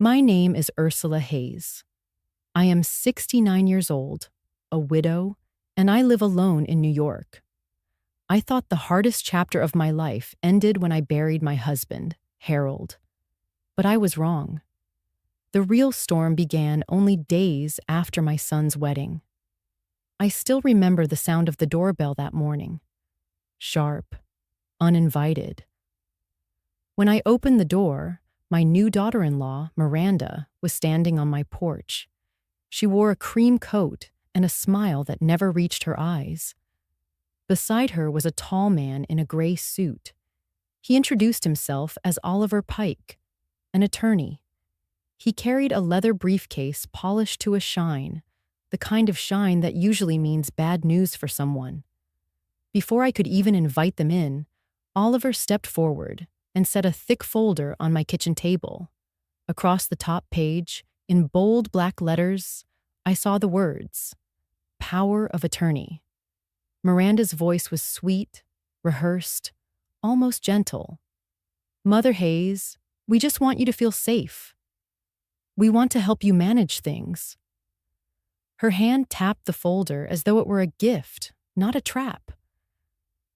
My name is Ursula Hayes. I am 69 years old, a widow, and I live alone in New York. I thought the hardest chapter of my life ended when I buried my husband, Harold. But I was wrong. The real storm began only days after my son's wedding. I still remember the sound of the doorbell that morning. Sharp, uninvited. When I opened the door, my new daughter-in-law, Miranda, was standing on my porch. She wore a cream coat and a smile that never reached her eyes. Beside her was a tall man in a gray suit. He introduced himself as Oliver Pike, an attorney. He carried a leather briefcase polished to a shine, the kind of shine that usually means bad news for someone. Before I could even invite them in, Oliver stepped forward and set a thick folder on my kitchen table. Across the top page, in bold black letters, I saw the words, Power of Attorney. Miranda's voice was sweet, rehearsed, almost gentle. Mother Hayes, we just want you to feel safe. We want to help you manage things. Her hand tapped the folder as though it were a gift, not a trap.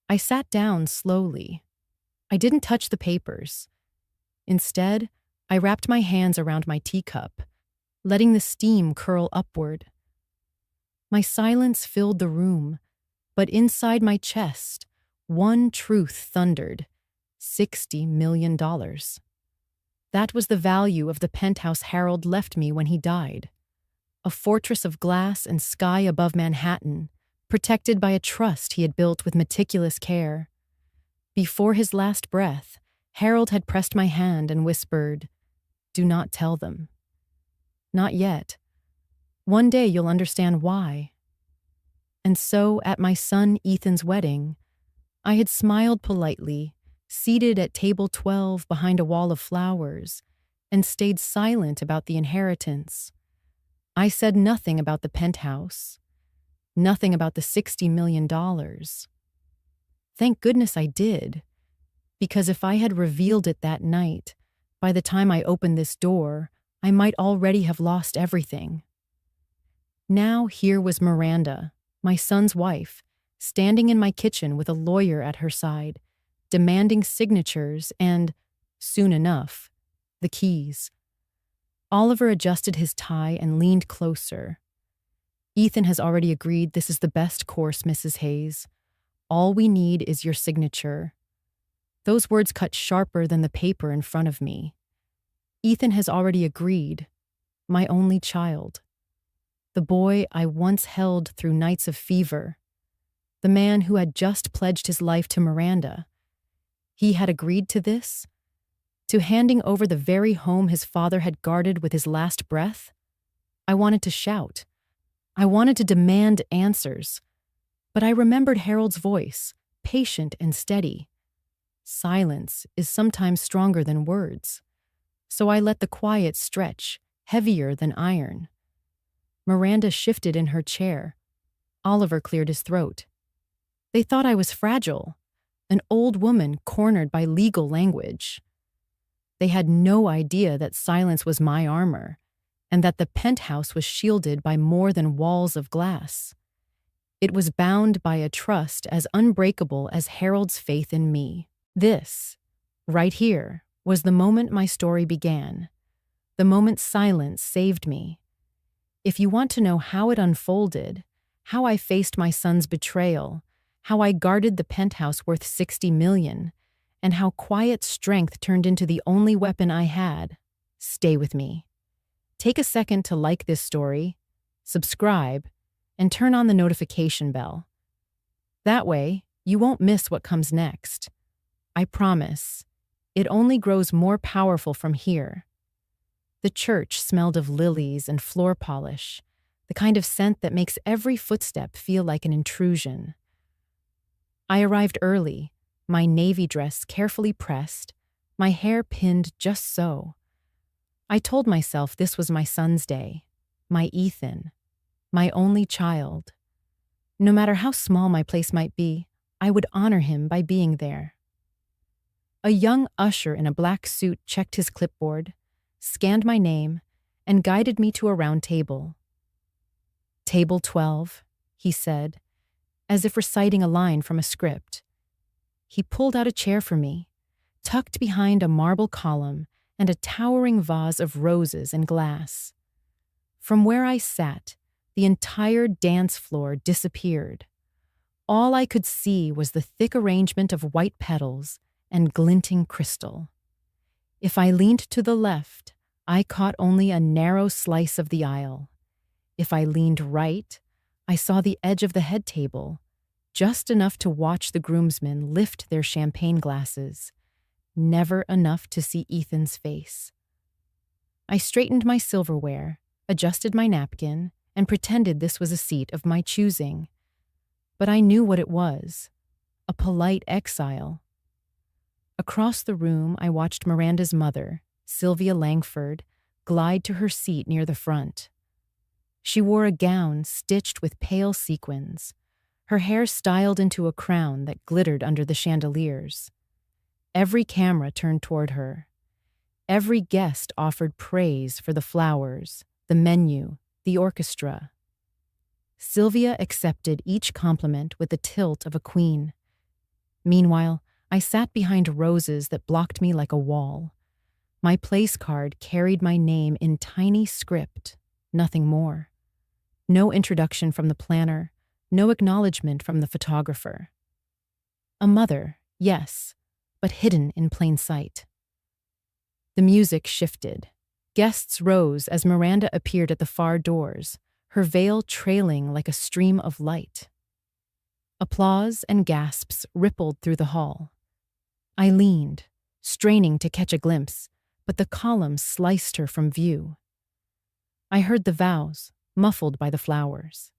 I sat down slowly. I didn't touch the papers. Instead, I wrapped my hands around my teacup, letting the steam curl upward. My silence filled the room, but inside my chest, one truth thundered: $60 million. That was the value of the penthouse Harold left me when he died. A fortress of glass and sky above Manhattan, protected by a trust he had built with meticulous care. Before his last breath, Harold had pressed my hand and whispered, "Do not tell them." Not yet. One day you'll understand why. And so, at my son Ethan's wedding, I had smiled politely, seated at table 12 behind a wall of flowers, and stayed silent about the inheritance. I said nothing about the penthouse, nothing about the $60 million. Thank goodness I did, because if I had revealed it that night, by the time I opened this door, I might already have lost everything. Now here was Miranda, my son's wife, standing in my kitchen with a lawyer at her side, demanding signatures and, soon enough, the keys. Oliver adjusted his tie and leaned closer. Ethan has already agreed this is the best course, Mrs. Hayes. All we need is your signature. Those words cut sharper than the paper in front of me. Ethan has already agreed. My only child. The boy I once held through nights of fever. The man who had just pledged his life to Miranda. He had agreed to this? To handing over the very home his father had guarded with his last breath? I wanted to shout. I wanted to demand answers. But I remembered Harold's voice, patient and steady. Silence is sometimes stronger than words. So I let the quiet stretch, heavier than iron. Miranda shifted in her chair. Oliver cleared his throat. They thought I was fragile, an old woman cornered by legal language. They had no idea that silence was my armor, and that the penthouse was shielded by more than walls of glass. It was bound by a trust as unbreakable as Harold's faith in me. This, right here, was the moment my story began, the moment silence saved me. If you want to know how it unfolded, how I faced my son's betrayal, how I guarded the penthouse worth $60 million, and how quiet strength turned into the only weapon I had, stay with me. Take a second to like this story, subscribe, and turn on the notification bell. That way, you won't miss what comes next. I promise, it only grows more powerful from here. The church smelled of lilies and floor polish, the kind of scent that makes every footstep feel like an intrusion. I arrived early, my navy dress carefully pressed, my hair pinned just so. I told myself this was my son's day, my Ethan, my only child. No matter how small my place might be, I would honor him by being there. A young usher in a black suit checked his clipboard. scanned my name, and guided me to a round table. "Table 12, he said, as if reciting a line from a script. He pulled out a chair for me, tucked behind a marble column and a towering vase of roses and glass. From where I sat, the entire dance floor disappeared. All I could see was the thick arrangement of white petals and glinting crystal. If I leaned to the left, I caught only a narrow slice of the aisle. If I leaned right, I saw the edge of the head table, just enough to watch the groomsmen lift their champagne glasses, never enough to see Ethan's face. I straightened my silverware, adjusted my napkin, and pretended this was a seat of my choosing. But I knew what it was, a polite exile. Across the room, I watched Miranda's mother, Sylvia Langford, glide to her seat near the front. She wore a gown stitched with pale sequins, her hair styled into a crown that glittered under the chandeliers. Every camera turned toward her. Every guest offered praise for the flowers, the menu, the orchestra. Sylvia accepted each compliment with the tilt of a queen. Meanwhile, I sat behind roses that blocked me like a wall. My place card carried my name in tiny script, nothing more. No introduction from the planner, no acknowledgement from the photographer. A mother, yes, but hidden in plain sight. The music shifted. Guests rose as Miranda appeared at the far doors, her veil trailing like a stream of light. Applause and gasps rippled through the hall. I leaned, straining to catch a glimpse, but the columns sliced her from view. I heard the vows, muffled by the flowers.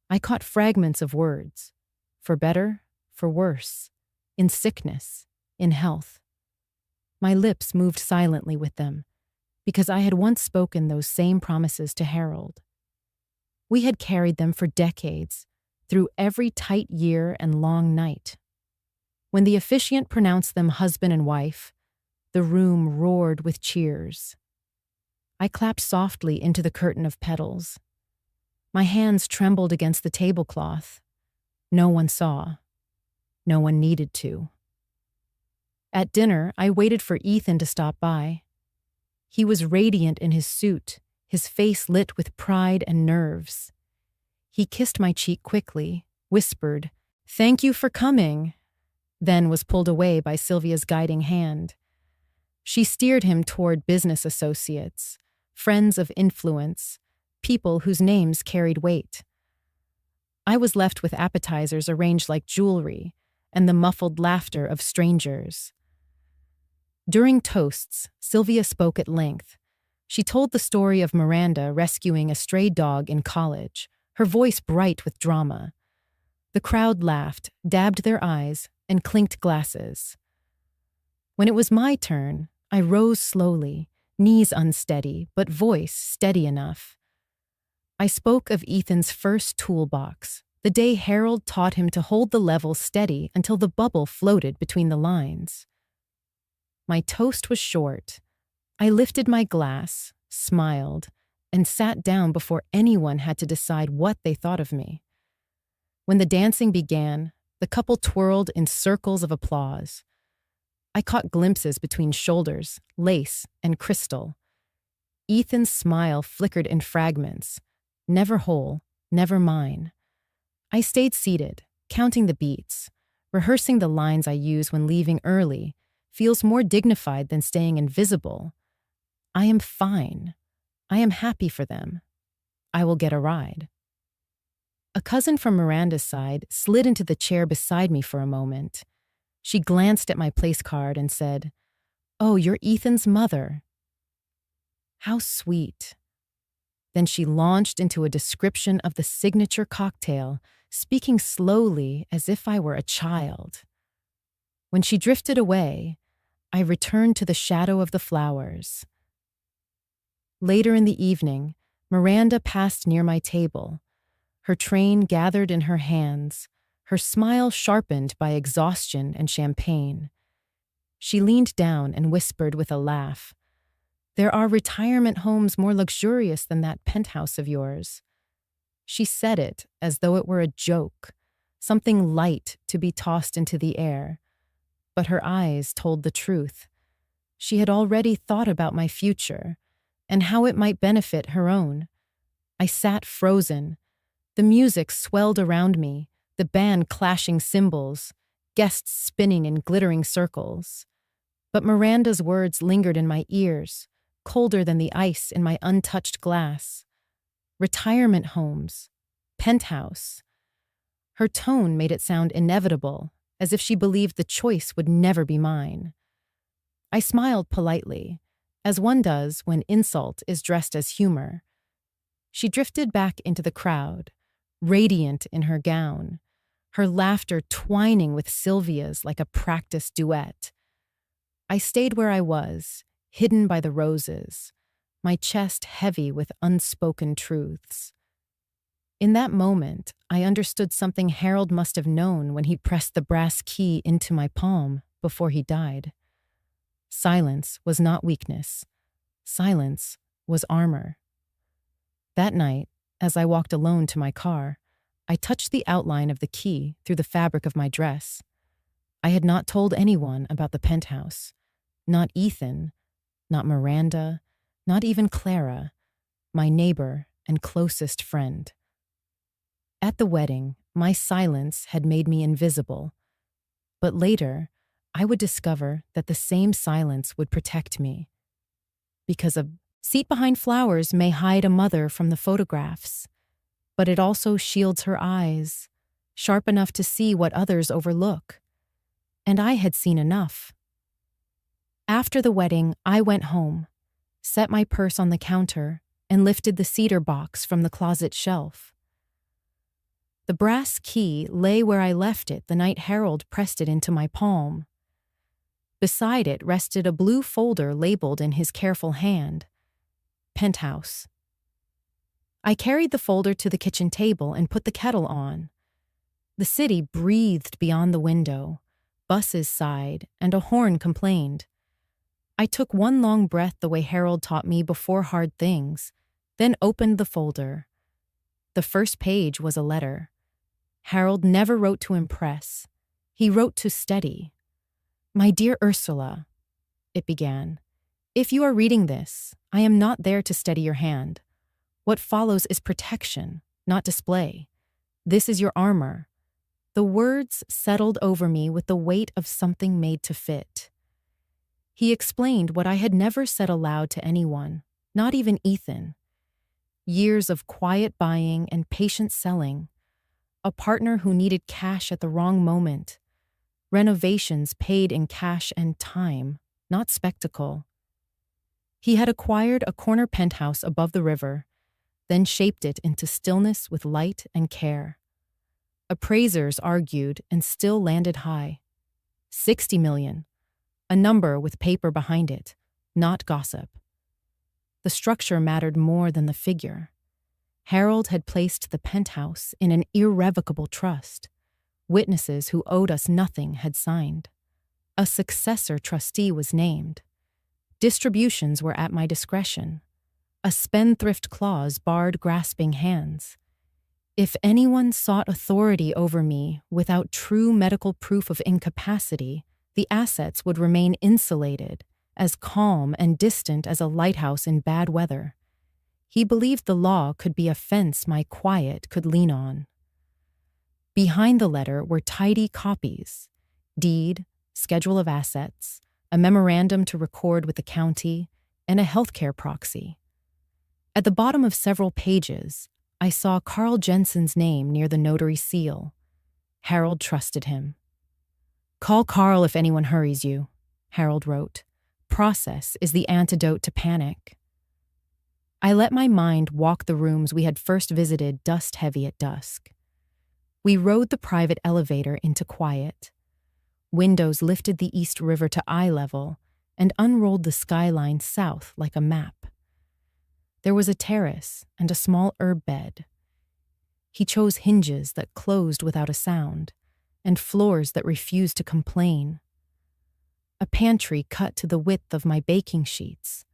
I caught fragments of words, for better, for worse, in sickness, in health. My lips moved silently with them, because I had once spoken those same promises to Harold. We had carried them for decades, through every tight year and long night. When the officiant pronounced them husband and wife, the room roared with cheers. I clapped softly into the curtain of petals. My hands trembled against the tablecloth. No one saw. No one needed to. At dinner, I waited for Ethan to stop by. He was radiant in his suit, his face lit with pride and nerves. He kissed my cheek quickly, whispered, "Thank you for coming," then was pulled away by Sylvia's guiding hand. She steered him toward business associates, friends of influence, people whose names carried weight. I was left with appetizers arranged like jewelry and the muffled laughter of strangers. During toasts, Sylvia spoke at length. She told the story of Miranda rescuing a stray dog in college, her voice bright with drama. The crowd laughed, dabbed their eyes, and clinked glasses. When it was my turn, I rose slowly, knees unsteady, but voice steady enough. I spoke of Ethan's first toolbox, the day Harold taught him to hold the level steady until the bubble floated between the lines. My toast was short. I lifted my glass, smiled, and sat down before anyone had to decide what they thought of me. When the dancing began, the couple twirled in circles of applause. I caught glimpses between shoulders, lace, and crystal. Ethan's smile flickered in fragments, never whole, never mine. I stayed seated, counting the beats. Rehearsing the lines I use when leaving early feels more dignified than staying invisible. I am fine. I am happy for them. I will get a ride. A cousin from Miranda's side slid into the chair beside me for a moment. She glanced at my place card and said, "Oh, you're Ethan's mother." How sweet. Then she launched into a description of the signature cocktail, speaking slowly as if I were a child. When she drifted away, I returned to the shadow of the flowers. Later in the evening, Miranda passed near my table. Her train gathered in her hands, her smile sharpened by exhaustion and champagne. She leaned down and whispered with a laugh, There are retirement homes more luxurious than that penthouse of yours." She said it as though it were a joke, something light to be tossed into the air. But her eyes told the truth. She had already thought about my future and how it might benefit her own. I sat frozen. The music swelled around me, the band clashing cymbals, guests spinning in glittering circles. But Miranda's words lingered in my ears, colder than the ice in my untouched glass. Retirement homes. Penthouse. Her tone made it sound inevitable, as if she believed the choice would never be mine. I smiled politely, as one does when insult is dressed as humor. She drifted back into the crowd, radiant in her gown, her laughter twining with Sylvia's like a practiced duet. I stayed where I was, hidden by the roses, my chest heavy with unspoken truths. In that moment, I understood something Harold must have known when he pressed the brass key into my palm before he died. Silence was not weakness. Silence was armor. That night, as I walked alone to my car, I touched the outline of the key through the fabric of my dress. I had not told anyone about the penthouse. Not Ethan, not Miranda, not even Clara, my neighbor and closest friend. At the wedding, my silence had made me invisible. But later, I would discover that the same silence would protect me. Because a seat behind flowers may hide a mother from the photographs, but it also shields her eyes, sharp enough to see what others overlook. And I had seen enough. After the wedding, I went home, set my purse on the counter, and lifted the cedar box from the closet shelf. The brass key lay where I left it the night Harold pressed it into my palm. Beside it rested a blue folder labeled in his careful hand, Penthouse. I carried the folder to the kitchen table and put the kettle on. The city breathed beyond the window, buses sighed, and a horn complained. I took one long breath the way Harold taught me before hard things, then opened the folder. The first page was a letter. Harold never wrote to impress. He wrote to steady. "My dear Ursula," it began, "if you are reading this, I am not there to steady your hand. What follows is protection, not display. This is your armor." The words settled over me with the weight of something made to fit. He explained what I had never said aloud to anyone, not even Ethan. Years of quiet buying and patient selling. A partner who needed cash at the wrong moment. Renovations paid in cash and time, not spectacle. He had acquired a corner penthouse above the river, then shaped it into stillness with light and care. Appraisers argued and still landed high. 60 million, a number with paper behind it, not gossip. The structure mattered more than the figure. Harold had placed the penthouse in an irrevocable trust. Witnesses who owed us nothing had signed. A successor trustee was named. Distributions were at my discretion. A spendthrift clause barred grasping hands. If anyone sought authority over me without true medical proof of incapacity, the assets would remain insulated, as calm and distant as a lighthouse in bad weather. He believed the law could be a fence my quiet could lean on. Behind the letter were tidy copies, deed, schedule of assets, a memorandum to record with the county, and a healthcare proxy. At the bottom of several pages, I saw Carl Jensen's name near the notary seal. Harold trusted him. "Call Carl if anyone hurries you," Harold wrote. "Process is the antidote to panic." I let my mind walk the rooms we had first visited dust-heavy at dusk. We rode the private elevator into quiet. Windows lifted the East River to eye level and unrolled the skyline south like a map. There was a terrace and a small herb bed. He chose hinges that closed without a sound and floors that refused to complain. A pantry cut to the width of my baking sheets.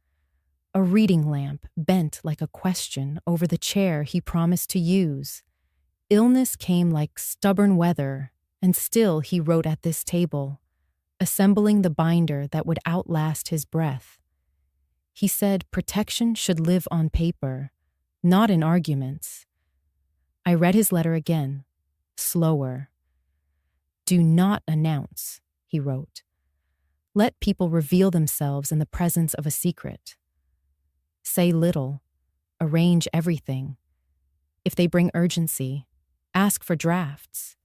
A reading lamp bent like a question over the chair he promised to use. Illness came like stubborn weather, and still he wrote at this table, assembling the binder that would outlast his breath. He said protection should live on paper, not in arguments. I read his letter again, slower. "Do not announce," he wrote. "Let people reveal themselves in the presence of a secret. Say little, arrange everything. If they bring urgency, ask for drafts.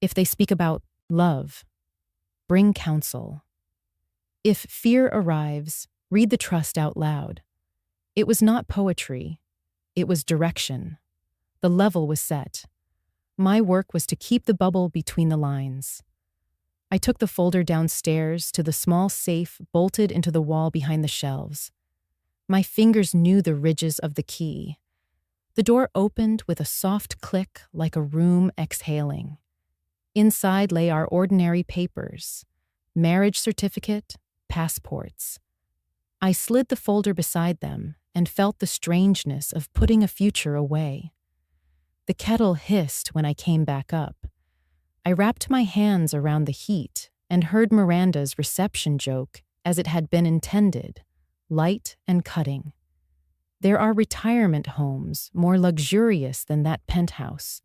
If they speak about love, bring counsel. If fear arrives, read the trust out loud." It was not poetry. It was direction. The level was set. My work was to keep the bubble between the lines. I took the folder downstairs to the small safe bolted into the wall behind the shelves. My fingers knew the ridges of the key. The door opened with a soft click like a room exhaling. Inside lay our ordinary papers, marriage certificate, passports. I slid the folder beside them and felt the strangeness of putting a future away. The kettle hissed when I came back up. I wrapped my hands around the heat and heard Miranda's reception joke as it had been intended, light and cutting. There are retirement homes more luxurious than that penthouse.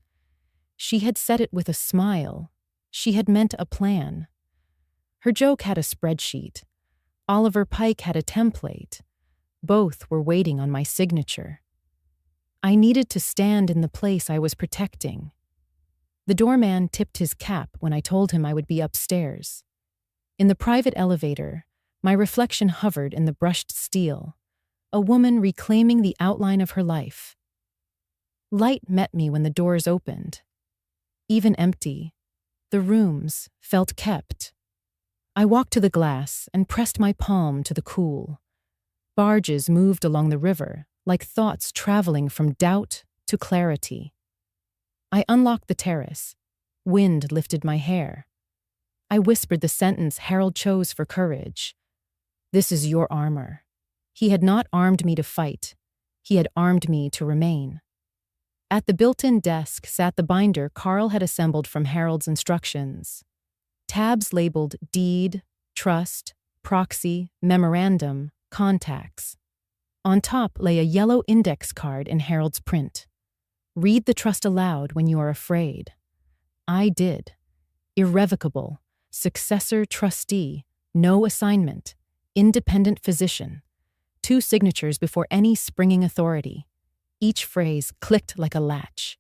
She had said it with a smile. She had meant a plan. Her joke had a spreadsheet. Oliver Pike had a template. Both were waiting on my signature. I needed to stand in the place I was protecting. The doorman tipped his cap when I told him I would be upstairs. In the private elevator, my reflection hovered in the brushed steel, a woman reclaiming the outline of her life. Light met me when the doors opened. Even empty, the rooms felt kept. I walked to the glass and pressed my palm to the cool. Barges moved along the river, like thoughts traveling from doubt to clarity. I unlocked the terrace. Wind lifted my hair. I whispered the sentence Harold chose for courage. "This is your armor." He had not armed me to fight. He had armed me to remain. At the built-in desk sat the binder Carl had assembled from Harold's instructions. Tabs labeled deed, trust, proxy, memorandum, contacts. On top lay a yellow index card in Harold's print. "Read the trust aloud when you are afraid." I did. Irrevocable, successor trustee, no assignment, independent physician. 2 signatures before any springing authority. Each phrase clicked like a latch.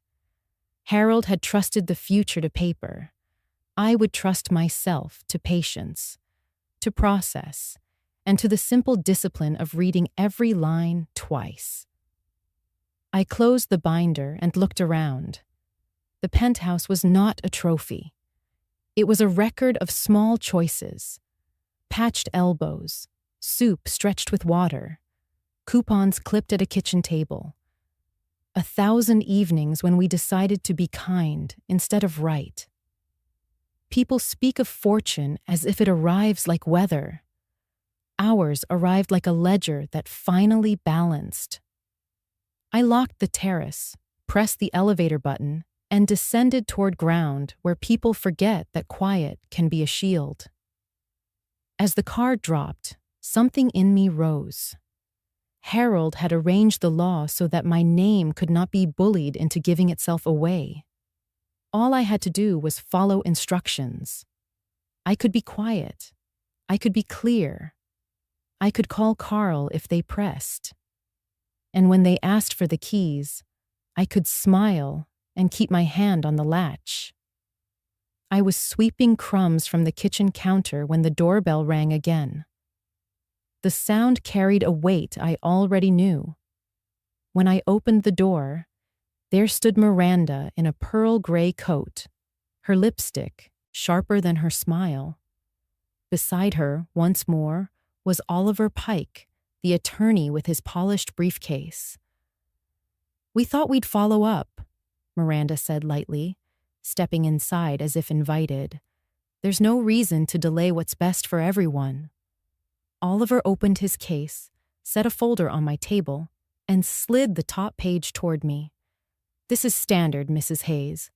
Harold had trusted the future to paper. I would trust myself to patience, to process, and to the simple discipline of reading every line twice. I closed the binder and looked around. The penthouse was not a trophy. It was a record of small choices. Patched elbows, soup stretched with water, coupons clipped at a kitchen table. 1,000 evenings when we decided to be kind instead of right. People speak of fortune as if it arrives like weather. Ours arrived like a ledger that finally balanced. I locked the terrace, pressed the elevator button, and descended toward ground where people forget that quiet can be a shield. As the car dropped, something in me rose. Harold had arranged the law so that my name could not be bullied into giving itself away. All I had to do was follow instructions. I could be quiet. I could be clear. I could call Carl if they pressed. And when they asked for the keys, I could smile and keep my hand on the latch. I was sweeping crumbs from the kitchen counter when the doorbell rang again. The sound carried a weight I already knew. When I opened the door, there stood Miranda in a pearl gray coat, her lipstick sharper than her smile. Beside her, once more, was Oliver Pike, the attorney with his polished briefcase. "We thought we'd follow up," Miranda said lightly, stepping inside as if invited. "There's no reason to delay what's best for everyone." Oliver opened his case, set a folder on my table, and slid the top page toward me. "This is standard, Mrs. Hayes.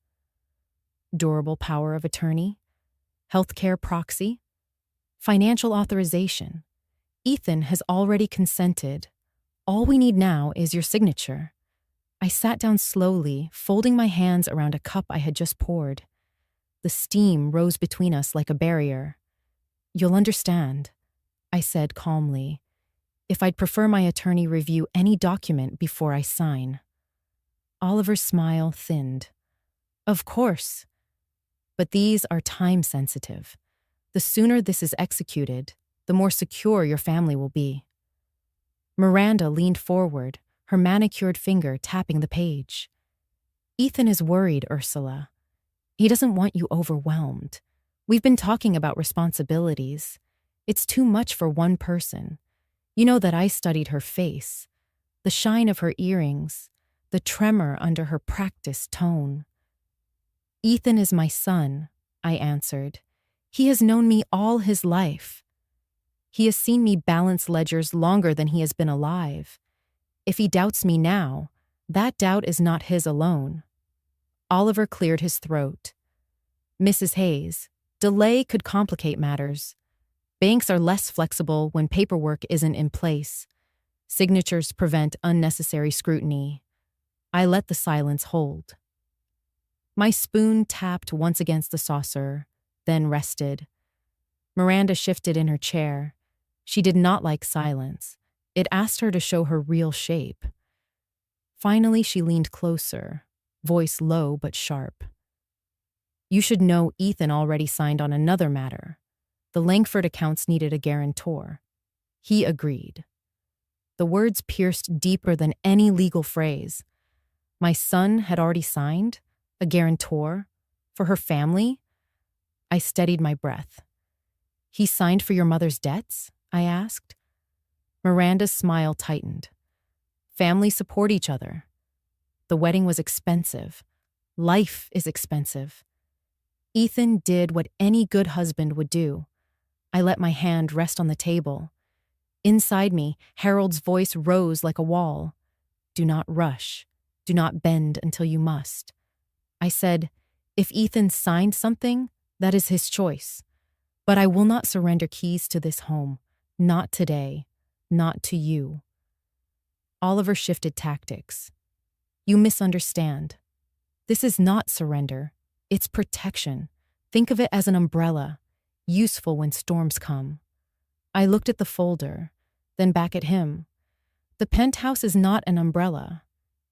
Durable power of attorney, healthcare proxy, financial authorization. Ethan has already consented. All we need now is your signature." I sat down slowly, folding my hands around a cup I had just poured. The steam rose between us like a barrier. "You'll understand," I said calmly, "if I'd prefer my attorney review any document before I sign." Oliver's smile thinned. "Of course. But these are time-sensitive. The sooner this is executed, the more secure your family will be." Miranda leaned forward, her manicured finger tapping the page. "Ethan is worried, Ursula. He doesn't want you overwhelmed. We've been talking about responsibilities. It's too much for one person. You know that I studied her face, the shine of her earrings, the tremor under her practiced tone." "Ethan is my son," I answered. "He has known me all his life. He has seen me balance ledgers longer than he has been alive. If he doubts me now, that doubt is not his alone." Oliver cleared his throat. "Mrs. Hayes, delay could complicate matters. Banks are less flexible when paperwork isn't in place. Signatures prevent unnecessary scrutiny." I let the silence hold. My spoon tapped once against the saucer, then rested. Miranda shifted in her chair. She did not like silence. It asked her to show her real shape. Finally, she leaned closer, voice low but sharp. "You should know Ethan already signed on another matter. The Langford accounts needed a guarantor. He agreed." The words pierced deeper than any legal phrase. My son had already signed? A guarantor? For her family? I steadied my breath. "He signed for your mother's debts?" I asked. Miranda's smile tightened. "Families support each other. The wedding was expensive. Life is expensive. Ethan did what any good husband would do." I let my hand rest on the table. Inside me, Harold's voice rose like a wall. "Do not rush. Do not bend until you must." I said, "If Ethan signed something, that is his choice. But I will not surrender keys to this home. Not today. Not to you." Oliver shifted tactics. "You misunderstand. This is not surrender. It's protection. Think of it as an umbrella, useful when storms come." I looked at the folder, then back at him. The penthouse is not an umbrella.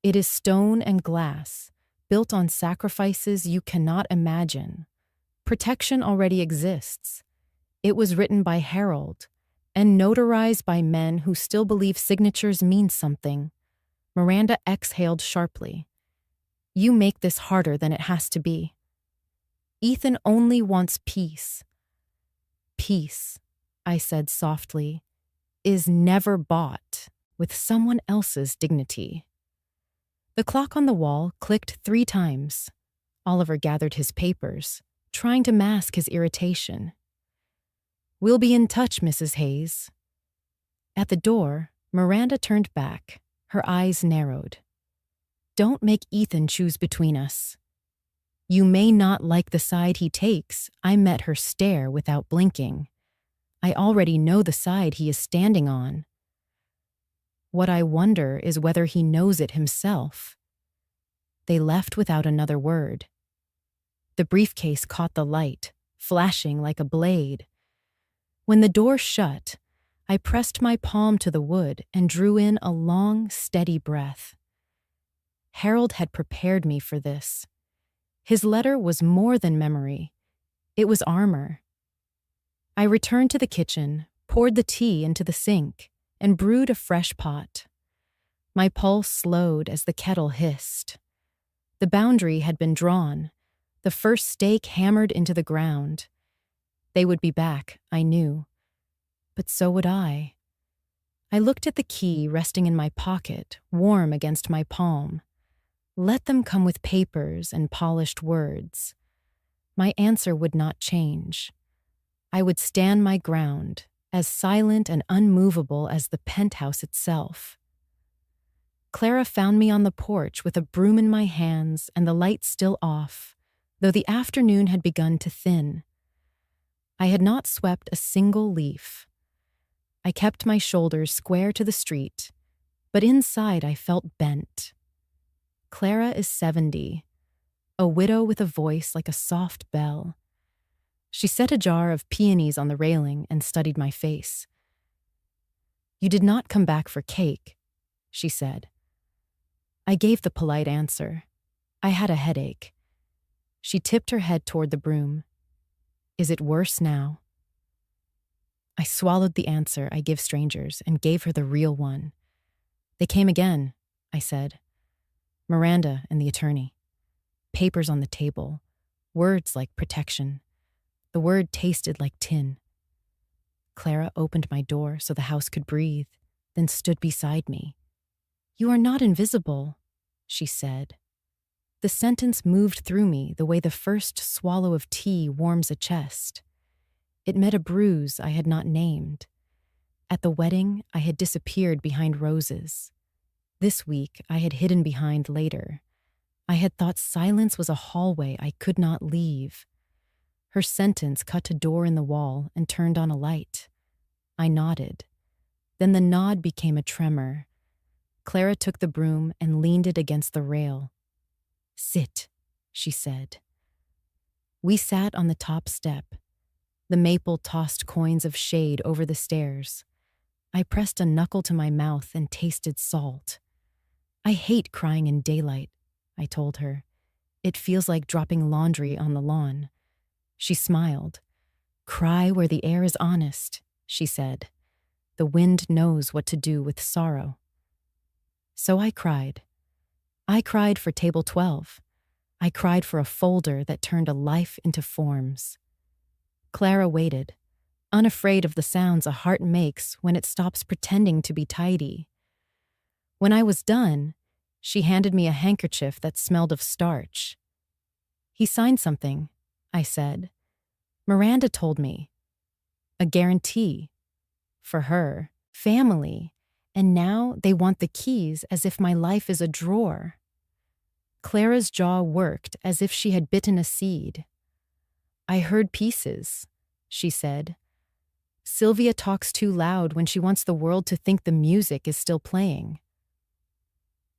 It is stone and glass, built on sacrifices you cannot imagine. Protection already exists. It was written by Harold and notarized by men who still believe signatures mean something. Miranda exhaled sharply. "You make this harder than it has to be. Ethan only wants peace." "Peace," I said softly, "is never bought with someone else's dignity." The clock on the wall clicked 3 times. Oliver gathered his papers, trying to mask his irritation. "We'll be in touch, Mrs. Hayes." At the door, Miranda turned back, her eyes narrowed. "Don't make Ethan choose between us." "You may not like the side he takes." I met her stare without blinking. "I already know the side he is standing on." "What I wonder is whether he knows it himself." They left without another word. The briefcase caught the light, flashing like a blade. When the door shut, I pressed my palm to the wood and drew in a long, steady breath. Harold had prepared me for this. His letter was more than memory. It was armor. I returned to the kitchen, poured the tea into the sink, and brewed a fresh pot. My pulse slowed as the kettle hissed. The boundary had been drawn, the first stake hammered into the ground. They would be back, I knew. But so would I. I looked at the key resting in my pocket, warm against my palm. Let them come with papers and polished words. My answer would not change. I would stand my ground, as silent and unmovable as the penthouse itself. Clara found me on the porch with a broom in my hands and the light still off, though the afternoon had begun to thin. I had not swept a single leaf. I kept my shoulders square to the street, but inside I felt bent. Clara is 70, a widow with a voice like a soft bell. She set a jar of peonies on the railing and studied my face. "You did not come back for cake," she said. I gave the polite answer. I had a headache. She tipped her head toward the broom. "Is it worse now?" I swallowed the answer I give strangers and gave her the real one. "They came again," I said. "Miranda and the attorney. Papers on the table. Words like protection. The word tasted like tin." Clara opened my door so the house could breathe, then stood beside me. "You are not invisible," she said. The sentence moved through me the way the first swallow of tea warms a chest. It met a bruise I had not named. At the wedding, I had disappeared behind roses. This week, I had hidden behind later. I had thought silence was a hallway I could not leave. Her sentence cut a door in the wall and turned on a light. I nodded. Then the nod became a tremor. Clara took the broom and leaned it against the rail. "Sit," she said. We sat on the top step. The maple tossed coins of shade over the stairs. I pressed a knuckle to my mouth and tasted salt. "I hate crying in daylight," I told her. "It feels like dropping laundry on the lawn." She smiled. "Cry where the air is honest," she said. "The wind knows what to do with sorrow." So I cried. I cried for table 12. I cried for a folder that turned a life into forms. Clara waited, unafraid of the sounds a heart makes when it stops pretending to be tidy. When I was done, she handed me a handkerchief that smelled of starch. "He signed something," I said. "Miranda told me. A guarantee. For her. Family. And now they want the keys as if my life is a drawer." Clara's jaw worked as if she had bitten a seed. "I heard pieces," she said. "Sylvia talks too loud when she wants the world to think the music is still playing."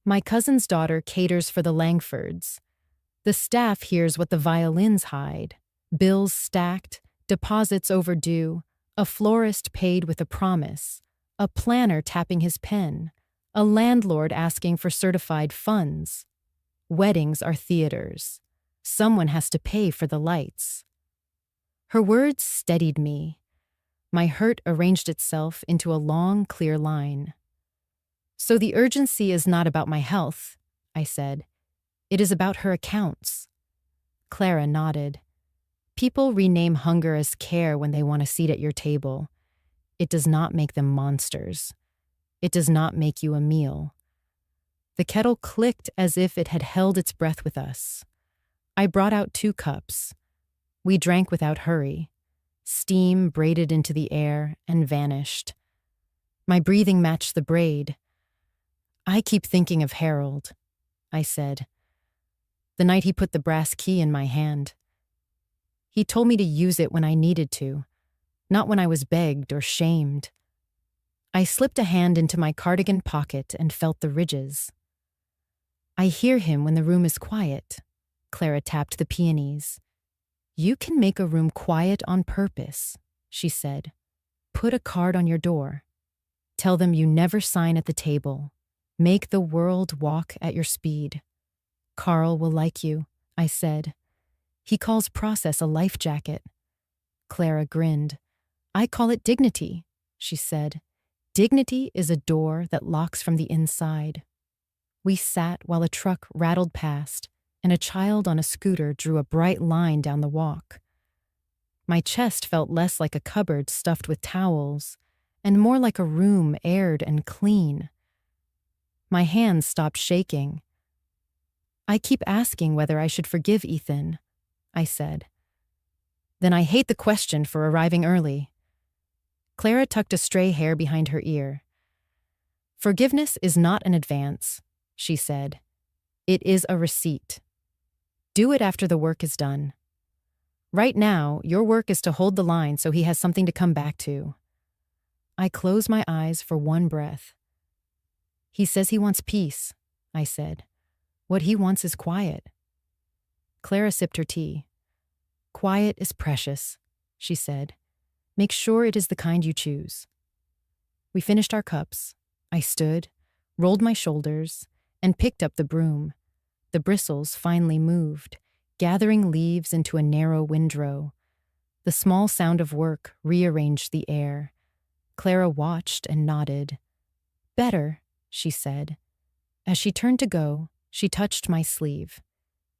My cousin's daughter caters for the Langfords. The staff hears what the violins hide. Bills stacked, deposits overdue, a florist paid with a promise, a planner tapping his pen, a landlord asking for certified funds. Weddings are theaters. Someone has to pay for the lights. Her words steadied me. My hurt arranged itself into a long, clear line. "So the urgency is not about my health," I said. "It is about her accounts." Clara nodded. "People rename hunger as care when they want a seat at your table. It does not make them monsters. It does not make you a meal." The kettle clicked as if it had held its breath with us. I brought out 2 cups. We drank without hurry. Steam braided into the air and vanished. My breathing matched the braid. "I keep thinking of Harold," I said. "The night he put the brass key in my hand. He told me to use it when I needed to, not when I was begged or shamed." I slipped a hand into my cardigan pocket and felt the ridges. "I hear him when the room is quiet." Clara tapped the peonies. "You can make a room quiet on purpose," she said. "Put a card on your door. Tell them you never sign at the table. Make the world walk at your speed." "Carl will like you," I said. "He calls process a life jacket." Clara grinned. "I call it dignity," she said. "Dignity is a door that locks from the inside." We sat while a truck rattled past, and a child on a scooter drew a bright line down the walk. My chest felt less like a cupboard stuffed with towels, and more like a room aired and clean. My hands stopped shaking. "I keep asking whether I should forgive Ethan," I said. "Then I hate the question for arriving early." Clara tucked a stray hair behind her ear. "Forgiveness is not an advance," she said. "It is a receipt. Do it after the work is done. Right now, your work is to hold the line so he has something to come back to." I closed my eyes for one breath. "He says he wants peace," I said. "What he wants is quiet." Clara sipped her tea. "Quiet is precious," she said. "Make sure it is the kind you choose." We finished our cups. I stood, rolled my shoulders, and picked up the broom. The bristles finally moved, gathering leaves into a narrow windrow. The small sound of work rearranged the air. Clara watched and nodded. "Better," she said. As she turned to go, she touched my sleeve.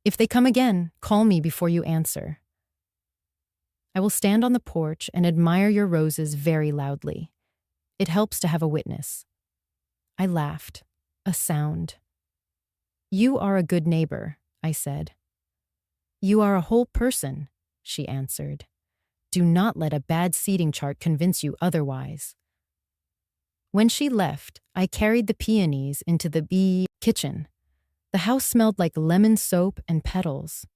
"If they come again, call me before you answer. I will stand on the porch and admire your roses very loudly. It helps to have a witness." I laughed. A sound. "You are a good neighbor," I said. "You are a whole person," she answered. "Do not let a bad seating chart convince you otherwise." When she left, I carried the peonies into the kitchen. The house smelled like lemon soap and petals.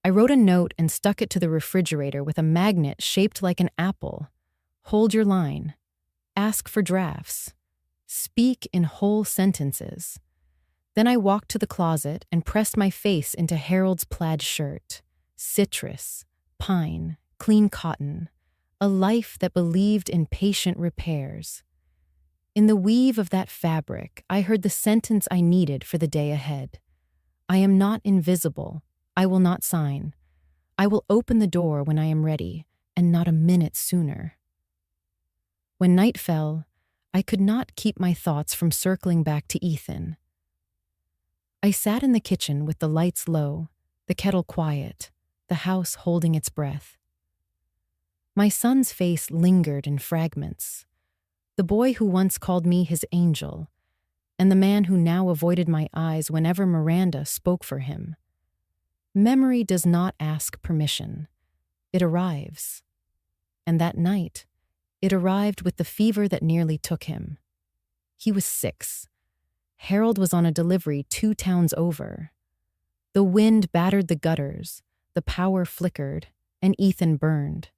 I wrote a note and stuck it to the refrigerator with a magnet shaped like an apple. "Hold your line. Ask for drafts. Speak in whole sentences." Then I walked to the closet and pressed my face into Harold's plaid shirt. Citrus, pine, clean cotton. A life that believed in patient repairs. In the weave of that fabric, I heard the sentence I needed for the day ahead. "I am not invisible. I will not sign. I will open the door when I am ready, and not a minute sooner." When night fell, I could not keep my thoughts from circling back to Ethan. I sat in the kitchen with the lights low, the kettle quiet, the house holding its breath. My son's face lingered in fragments. The boy who once called me his angel, and the man who now avoided my eyes whenever Miranda spoke for him. Memory does not ask permission. It arrives. And that night, it arrived with the fever that nearly took him. He was 6. Harold was on a delivery 2 towns over. The wind battered the gutters, the power flickered, and Ethan burned.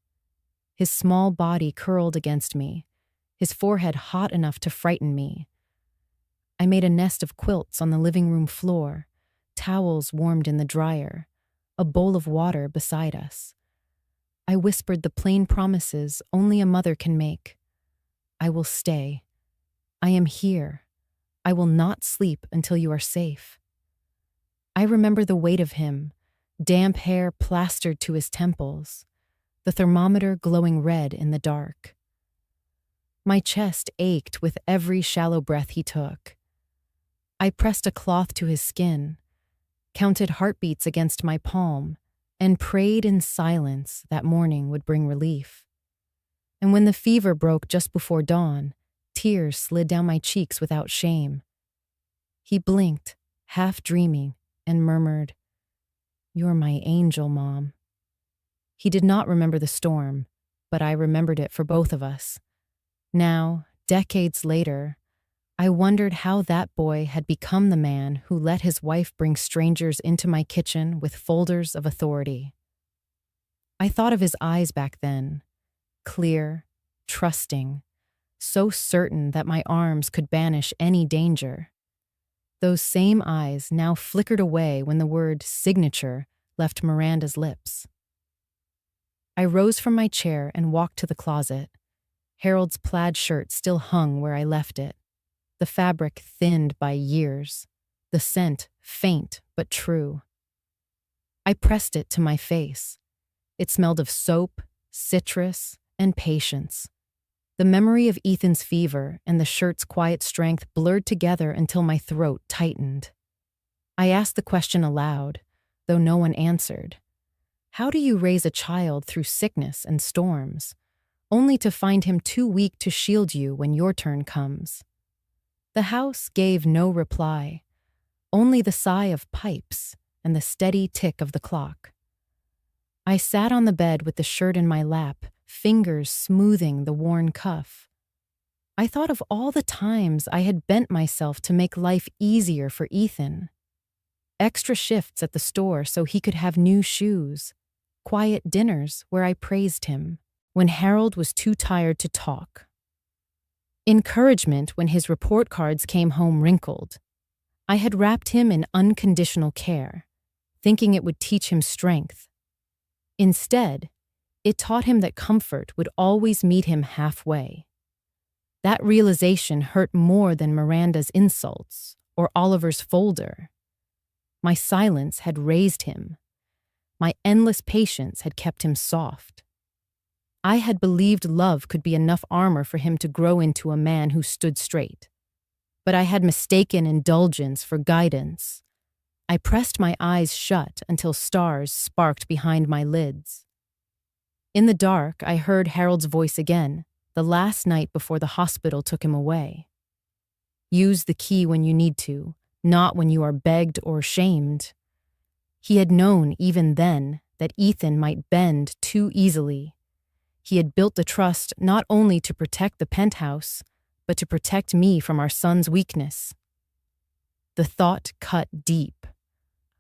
His small body curled against me, his forehead hot enough to frighten me. I made a nest of quilts on the living room floor, towels warmed in the dryer, a bowl of water beside us. I whispered the plain promises only a mother can make. "I will stay. I am here. I will not sleep until you are safe." I remember the weight of him, damp hair plastered to his temples, the thermometer glowing red in the dark. My chest ached with every shallow breath he took. I pressed a cloth to his skin, counted heartbeats against my palm, and prayed in silence that morning would bring relief. And when the fever broke just before dawn, tears slid down my cheeks without shame. He blinked, half dreaming, and murmured, "You're my angel, Mom." He did not remember the storm, but I remembered it for both of us. Now, decades later, I wondered how that boy had become the man who let his wife bring strangers into my kitchen with folders of authority. I thought of his eyes back then, clear, trusting, so certain that my arms could banish any danger. Those same eyes now flickered away when the word signature left Miranda's lips. I rose from my chair and walked to the closet. Harold's plaid shirt still hung where I left it, the fabric thinned by years, the scent faint but true. I pressed it to my face. It smelled of soap, citrus, and patience. The memory of Ethan's fever and the shirt's quiet strength blurred together until my throat tightened. I asked the question aloud, though no one answered. How do you raise a child through sickness and storms, only to find him too weak to shield you when your turn comes? The house gave no reply, only the sigh of pipes and the steady tick of the clock. I sat on the bed with the shirt in my lap, fingers smoothing the worn cuff. I thought of all the times I had bent myself to make life easier for Ethan. Extra shifts at the store so he could have new shoes. Quiet dinners where I praised him when Harold was too tired to talk. Encouragement when his report cards came home wrinkled. I had wrapped him in unconditional care, thinking it would teach him strength. Instead, it taught him that comfort would always meet him halfway. That realization hurt more than Miranda's insults or Oliver's folder. My silence had raised him. My endless patience had kept him soft. I had believed love could be enough armor for him to grow into a man who stood straight. But I had mistaken indulgence for guidance. I pressed my eyes shut until stars sparked behind my lids. In the dark, I heard Harold's voice again, the last night before the hospital took him away. Use the key when you need to, not when you are begged or shamed. He had known even then that Ethan might bend too easily. He had built the trust not only to protect the penthouse, but to protect me from our son's weakness. The thought cut deep.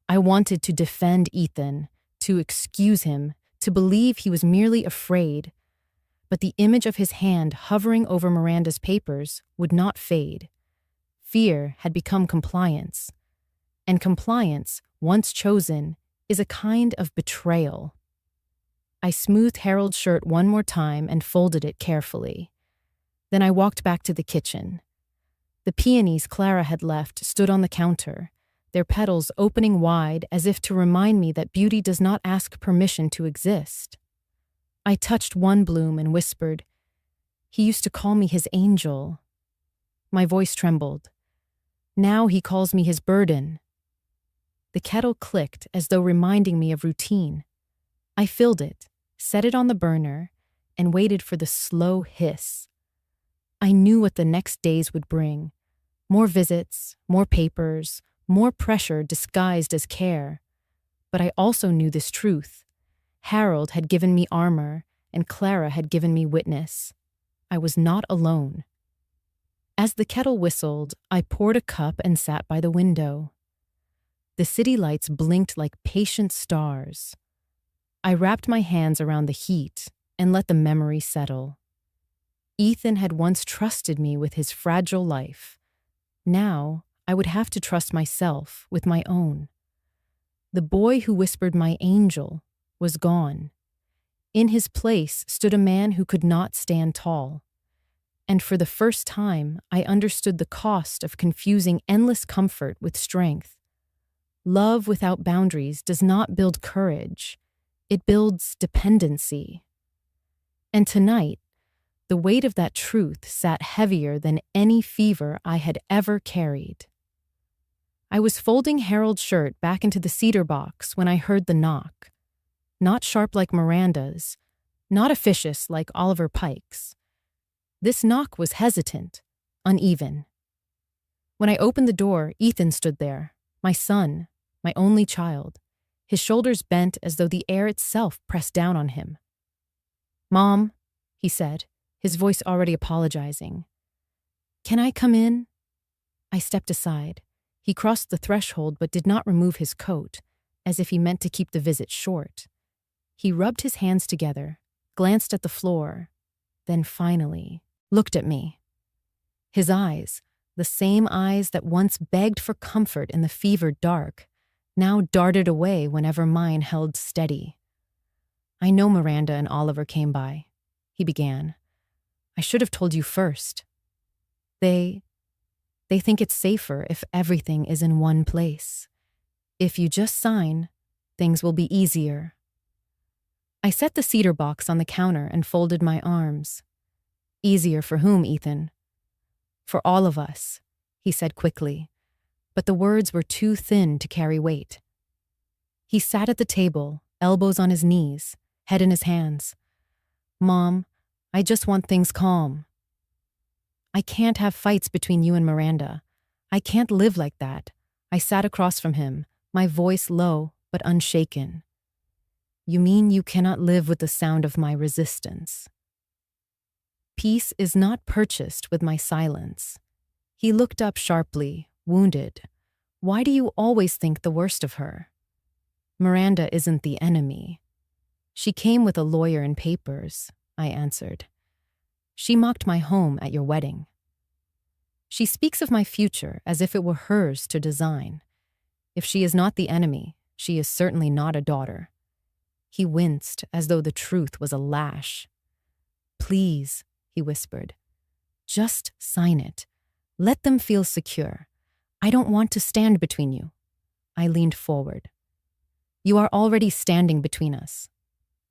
I wanted to defend Ethan, to excuse him, to believe he was merely afraid. But the image of his hand hovering over Miranda's papers would not fade. Fear had become compliance. And compliance, once chosen, is a kind of betrayal. I smoothed Harold's shirt one more time and folded it carefully. Then I walked back to the kitchen. The peonies Clara had left stood on the counter, their petals opening wide as if to remind me that beauty does not ask permission to exist. I touched one bloom and whispered, "He used to call me his angel." My voice trembled. Now he calls me his burden. The kettle clicked as though reminding me of routine. I filled it, set it on the burner, and waited for the slow hiss. I knew what the next days would bring. More visits, more papers, more pressure disguised as care. But I also knew this truth. Harold had given me armor, and Clara had given me witness. I was not alone. As the kettle whistled, I poured a cup and sat by the window. The city lights blinked like patient stars. I wrapped my hands around the heat and let the memory settle. Ethan had once trusted me with his fragile life. Now, I would have to trust myself with my own. The boy who whispered my angel was gone. In his place stood a man who could not stand tall. And for the first time, I understood the cost of confusing endless comfort with strength. Love without boundaries does not build courage. It builds dependency. And tonight, the weight of that truth sat heavier than any fever I had ever carried. I was folding Harold's shirt back into the cedar box when I heard the knock. Not sharp like Miranda's, not officious like Oliver Pike's. This knock was hesitant, uneven. When I opened the door, Ethan stood there, my son, my only child, his shoulders bent as though the air itself pressed down on him. "Mom," he said, his voice already apologizing. "Can I come in?" I stepped aside. He crossed the threshold but did not remove his coat, as if he meant to keep the visit short. He rubbed his hands together, glanced at the floor, then finally looked at me. His eyes, the same eyes that once begged for comfort in the fevered dark, now darted away whenever mine held steady. "I know Miranda and Oliver came by," he began. "I should have told you first. They think it's safer if everything is in one place. If you just sign, things will be easier." I set the cedar box on the counter and folded my arms. "Easier for whom, Ethan?" "For all of us," he said quickly, but the words were too thin to carry weight. He sat at the table, elbows on his knees, head in his hands. "Mom, I just want things calm. I can't have fights between you and Miranda. I can't live like that." I sat across from him, my voice low but unshaken. You mean you cannot live with the sound of my resistance. Peace is not purchased with my silence. He looked up sharply, wounded. Why do you always think the worst of her? Miranda isn't the enemy. She came with a lawyer and papers, I answered. She mocked my home at your wedding. She speaks of my future as if it were hers to design. If she is not the enemy, she is certainly not a daughter. He winced as though the truth was a lash. Please, he whispered, just sign it. Let them feel secure. I don't want to stand between you. I leaned forward. You are already standing between us.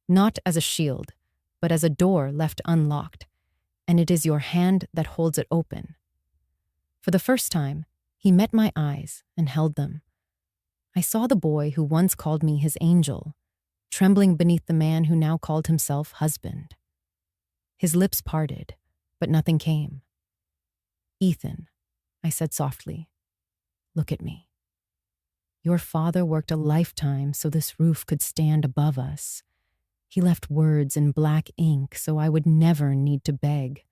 Not as a shield, but as a door left unlocked, and it is your hand that holds it open. For the first time, he met my eyes and held them. I saw the boy who once called me his angel, trembling beneath the man who now called himself husband. His lips parted, but nothing came. Ethan, I said softly, look at me. Your father worked a lifetime so this roof could stand above us. He left words in black ink so I would never need to beg.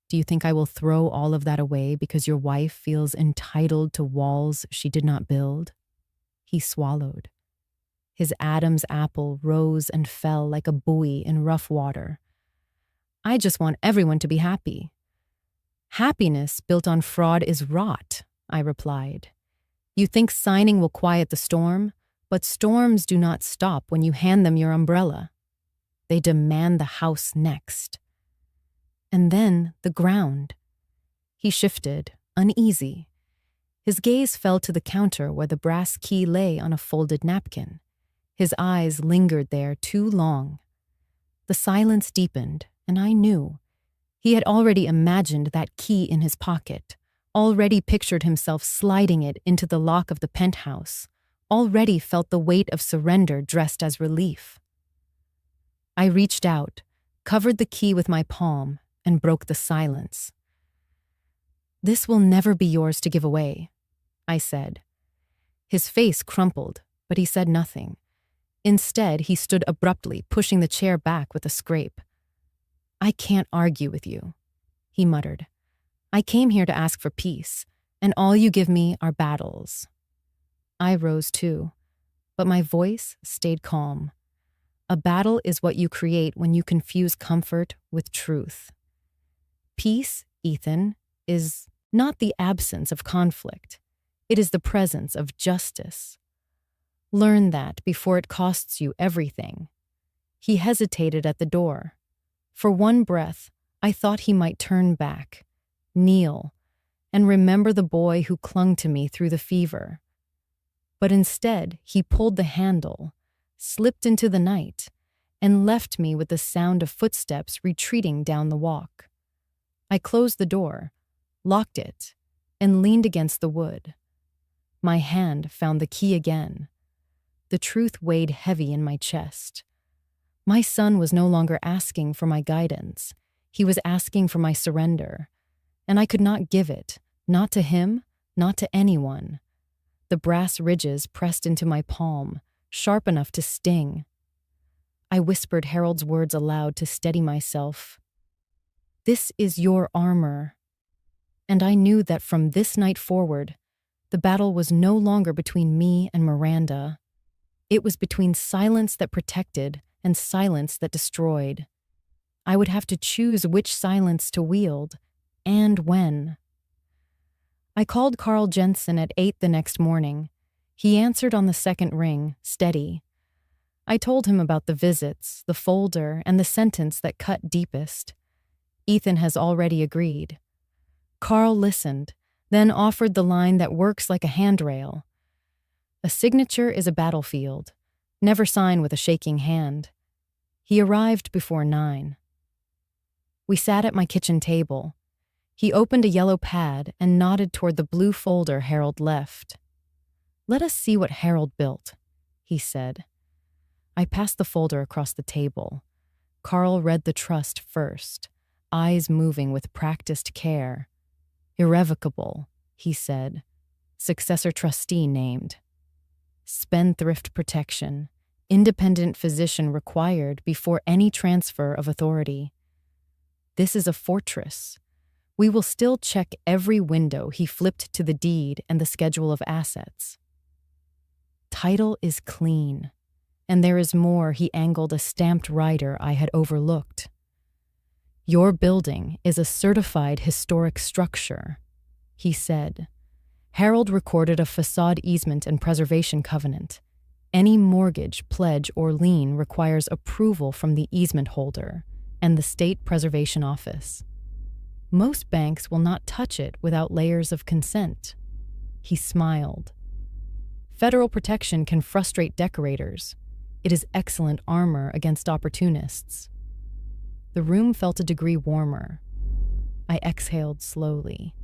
Do you think I will throw all of that away because your wife feels entitled to walls she did not build? He swallowed. His Adam's apple rose and fell like a buoy in rough water. I just want everyone to be happy. Happiness built on fraud is rot, I replied. You think signing will quiet the storm, but storms do not stop when you hand them your umbrella. They demand the house next. And then the ground. He shifted, uneasy. His gaze fell to the counter where the brass key lay on a folded napkin. His eyes lingered there too long. The silence deepened, and I knew. He had already imagined that key in his pocket, already pictured himself sliding it into the lock of the penthouse, already felt the weight of surrender dressed as relief. I reached out, covered the key with my palm, and broke the silence. This will never be yours to give away, I said. His face crumpled, but he said nothing. Instead, he stood abruptly, pushing the chair back with a scrape. I can't argue with you, he muttered. I came here to ask for peace, and all you give me are battles. I rose too, but my voice stayed calm. A battle is what you create when you confuse comfort with truth. Peace, Ethan, is not the absence of conflict. It is the presence of justice. Learn that before it costs you everything. He hesitated at the door. For one breath, I thought he might turn back, kneel, and remember the boy who clung to me through the fever. But instead, he pulled the handle, slipped into the night, and left me with the sound of footsteps retreating down the walk. I closed the door, locked it, and leaned against the wood. My hand found the key again. The truth weighed heavy in my chest. My son was no longer asking for my guidance. He was asking for my surrender. And I could not give it, not to him, not to anyone. The brass ridges pressed into my palm, sharp enough to sting. I whispered Harold's words aloud to steady myself. This is your armor. And I knew that from this night forward, the battle was no longer between me and Miranda. It was between silence that protected and silence that destroyed. I would have to choose which silence to wield, and when. I called Carl Jensen at 8 the next morning. He answered on the second ring, steady. I told him about the visits, the folder, and the sentence that cut deepest. Ethan has already agreed. Carl listened, then offered the line that works like a handrail. A signature is a battlefield. Never sign with a shaking hand. He arrived before 9. We sat at my kitchen table. He opened a yellow pad and nodded toward the blue folder Harold left. Let us see what Harold built, he said. I passed the folder across the table. Carl read the trust first, eyes moving with practiced care. Irrevocable, he said. Successor trustee named. Spendthrift protection. Independent physician required before any transfer of authority. This is a fortress. We will still check every window he flipped to the deed and the schedule of assets. Title is clean, and there is more. He angled a stamped rider I had overlooked. Your building is a certified historic structure, he said. Harold recorded a facade easement and preservation covenant. Any mortgage, pledge, or lien requires approval from the easement holder and the State Preservation Office. Most banks will not touch it without layers of consent. He smiled. Federal protection can frustrate decorators. It is excellent armor against opportunists. The room felt a degree warmer. I exhaled slowly.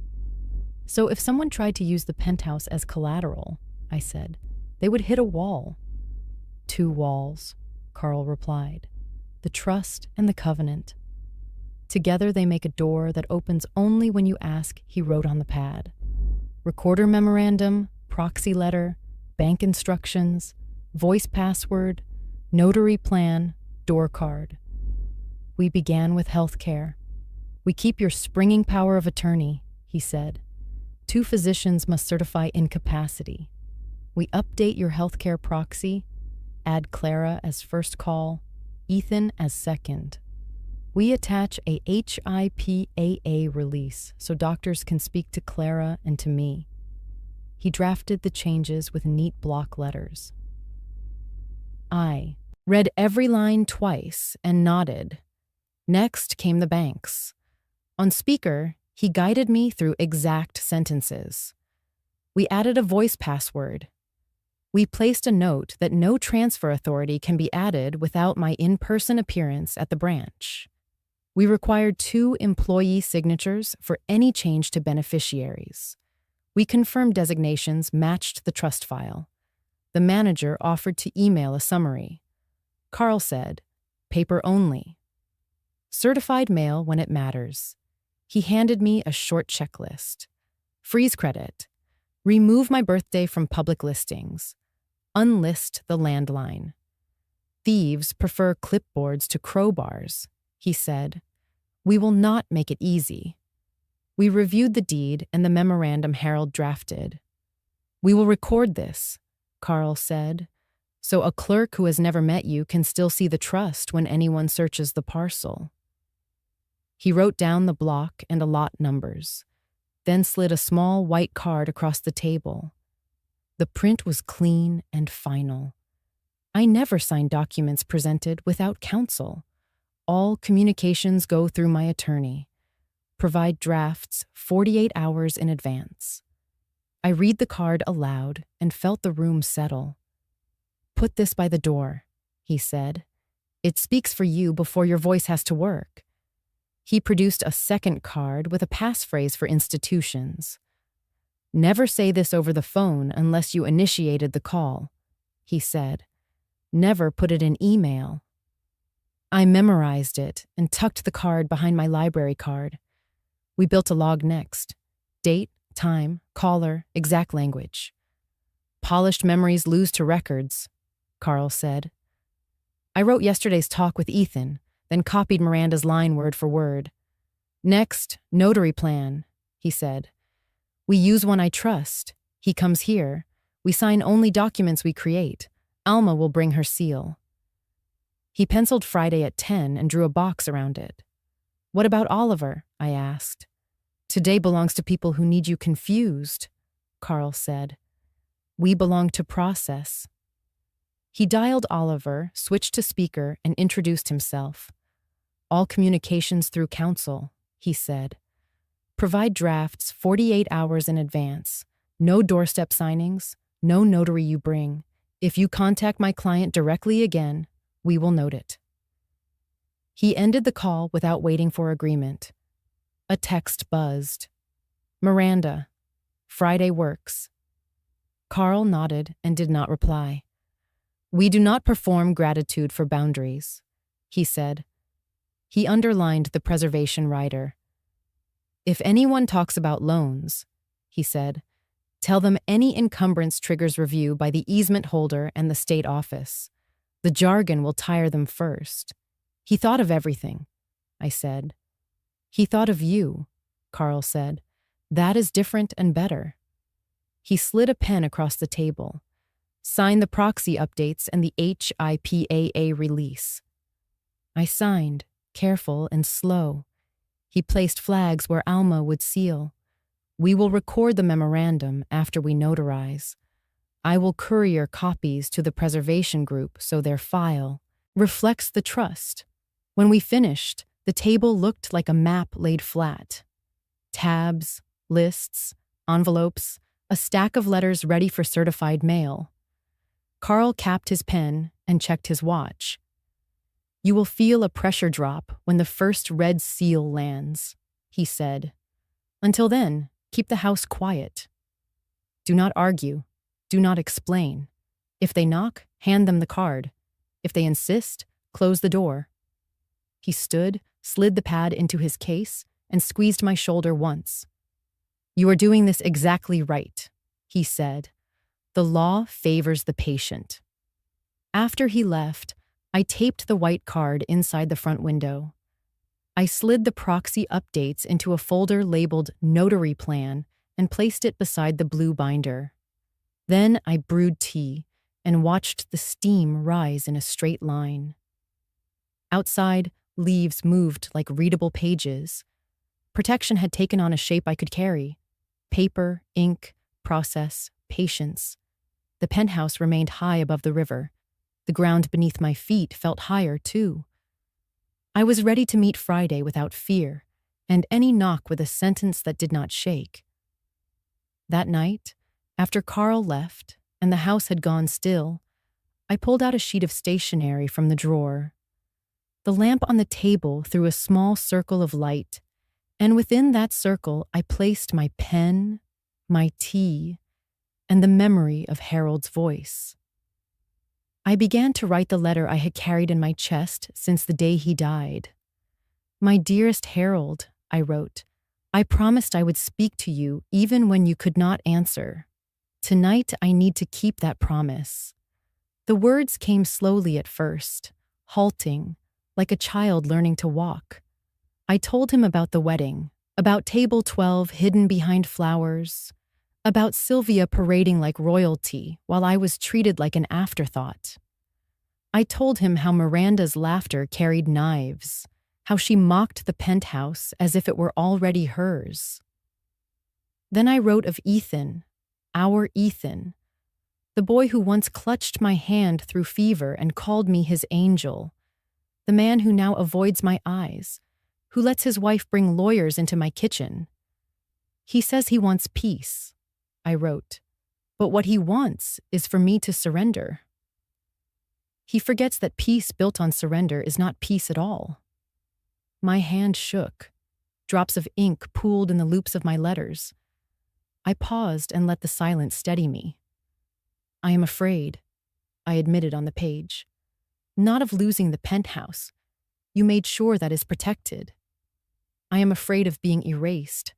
So if someone tried to use the penthouse as collateral, I said, they would hit a wall. 2 walls, Carl replied. The trust and the covenant. Together they make a door that opens only when you ask, he wrote on the pad. Recorder memorandum, proxy letter, bank instructions, voice password, notary plan, door card. We began with health care. We keep your springing power of attorney, he said. 2 physicians must certify incapacity. We update your healthcare proxy, add Clara as first call, Ethan as second. We attach a HIPAA release so doctors can speak to Clara and to me. He drafted the changes with neat block letters. I read every line twice and nodded. Next came the banks. On speaker, he guided me through exact sentences. We added a voice password. We placed a note that no transfer authority can be added without my in-person appearance at the branch. We required 2 employee signatures for any change to beneficiaries. We confirmed designations matched the trust file. The manager offered to email a summary. Carl said, paper only. Certified mail when it matters. He handed me a short checklist. Freeze credit. Remove my birthday from public listings. Unlist the landline. Thieves prefer clipboards to crowbars, he said. We will not make it easy. We reviewed the deed and the memorandum Harold drafted. We will record this, Carl said, so a clerk who has never met you can still see the trust when anyone searches the parcel. He wrote down the block and a lot numbers, then slid a small white card across the table. The print was clean and final. I never sign documents presented without counsel. All communications go through my attorney. Provide drafts 48 hours in advance. I read the card aloud and felt the room settle. Put this by the door, he said. It speaks for you before your voice has to work. He produced a second card with a passphrase for institutions. Never say this over the phone unless you initiated the call, he said. Never put it in email. I memorized it and tucked the card behind my library card. We built a log next. Date, time, caller, exact language. Polished memories lose to records, Carl said. I wrote yesterday's talk with Ethan, then copied Miranda's line word for word. Next, notary plan, he said. We use one I trust. He comes here. We sign only documents we create. Alma will bring her seal. He penciled Friday at 10 and drew a box around it. What about Oliver? I asked. Today belongs to people who need you confused, Carl said. We belong to process. He dialed Oliver, switched to speaker, and introduced himself. All communications through counsel, he said. Provide drafts 48 hours in advance. No doorstep signings, no notary you bring. If you contact my client directly again, we will note it. He ended the call without waiting for agreement. A text buzzed. Miranda, Friday works. Carl nodded and did not reply. We do not perform gratitude for boundaries, he said. He underlined the preservation rider. If anyone talks about loans, he said, tell them any encumbrance triggers review by the easement holder and the state office. The jargon will tire them first. He thought of everything, I said. He thought of you, Carl said. That is different and better. He slid a pen across the table. Sign the proxy updates and the HIPAA release. I signed, careful and slow. He placed flags where Alma would seal. We will record the memorandum after we notarize. I will courier copies to the preservation group so their file reflects the trust. When we finished, the table looked like a map laid flat. Tabs, lists, envelopes, a stack of letters ready for certified mail. Carl capped his pen and checked his watch. You will feel a pressure drop when the first red seal lands, he said. Until then, keep the house quiet. Do not argue. Do not explain. If they knock, hand them the card. If they insist, close the door. He stood, slid the pad into his case, and squeezed my shoulder once. You are doing this exactly right, he said. The law favors the patient. After he left, I taped the white card inside the front window. I slid the proxy updates into a folder labeled Notary Plan and placed it beside the blue binder. Then I brewed tea and watched the steam rise in a straight line. Outside, leaves moved like readable pages. Protection had taken on a shape I could carry. Paper, ink, process, patience. The penthouse remained high above the river. The ground beneath my feet felt higher, too. I was ready to meet Friday without fear, and any knock with a sentence that did not shake. That night, after Carl left and the house had gone still, I pulled out a sheet of stationery from the drawer. The lamp on the table threw a small circle of light, and within that circle I placed my pen, my tea, and the memory of Harold's voice. I began to write the letter I had carried in my chest since the day he died. My dearest Harold, I wrote, I promised I would speak to you even when you could not answer. Tonight I need to keep that promise. The words came slowly at first, halting, like a child learning to walk. I told him about the wedding, about table 12 hidden behind flowers, about Sylvia parading like royalty while I was treated like an afterthought. I told him how Miranda's laughter carried knives, how she mocked the penthouse as if it were already hers. Then I wrote of Ethan, our Ethan, the boy who once clutched my hand through fever and called me his angel, the man who now avoids my eyes, who lets his wife bring lawyers into my kitchen. He says he wants peace, I wrote, but what he wants is for me to surrender. He forgets that peace built on surrender is not peace at all. My hand shook. Drops of ink pooled in the loops of my letters. I paused and let the silence steady me. I am afraid, I admitted on the page. Not of losing the penthouse. You made sure that is protected. I am afraid of being erased.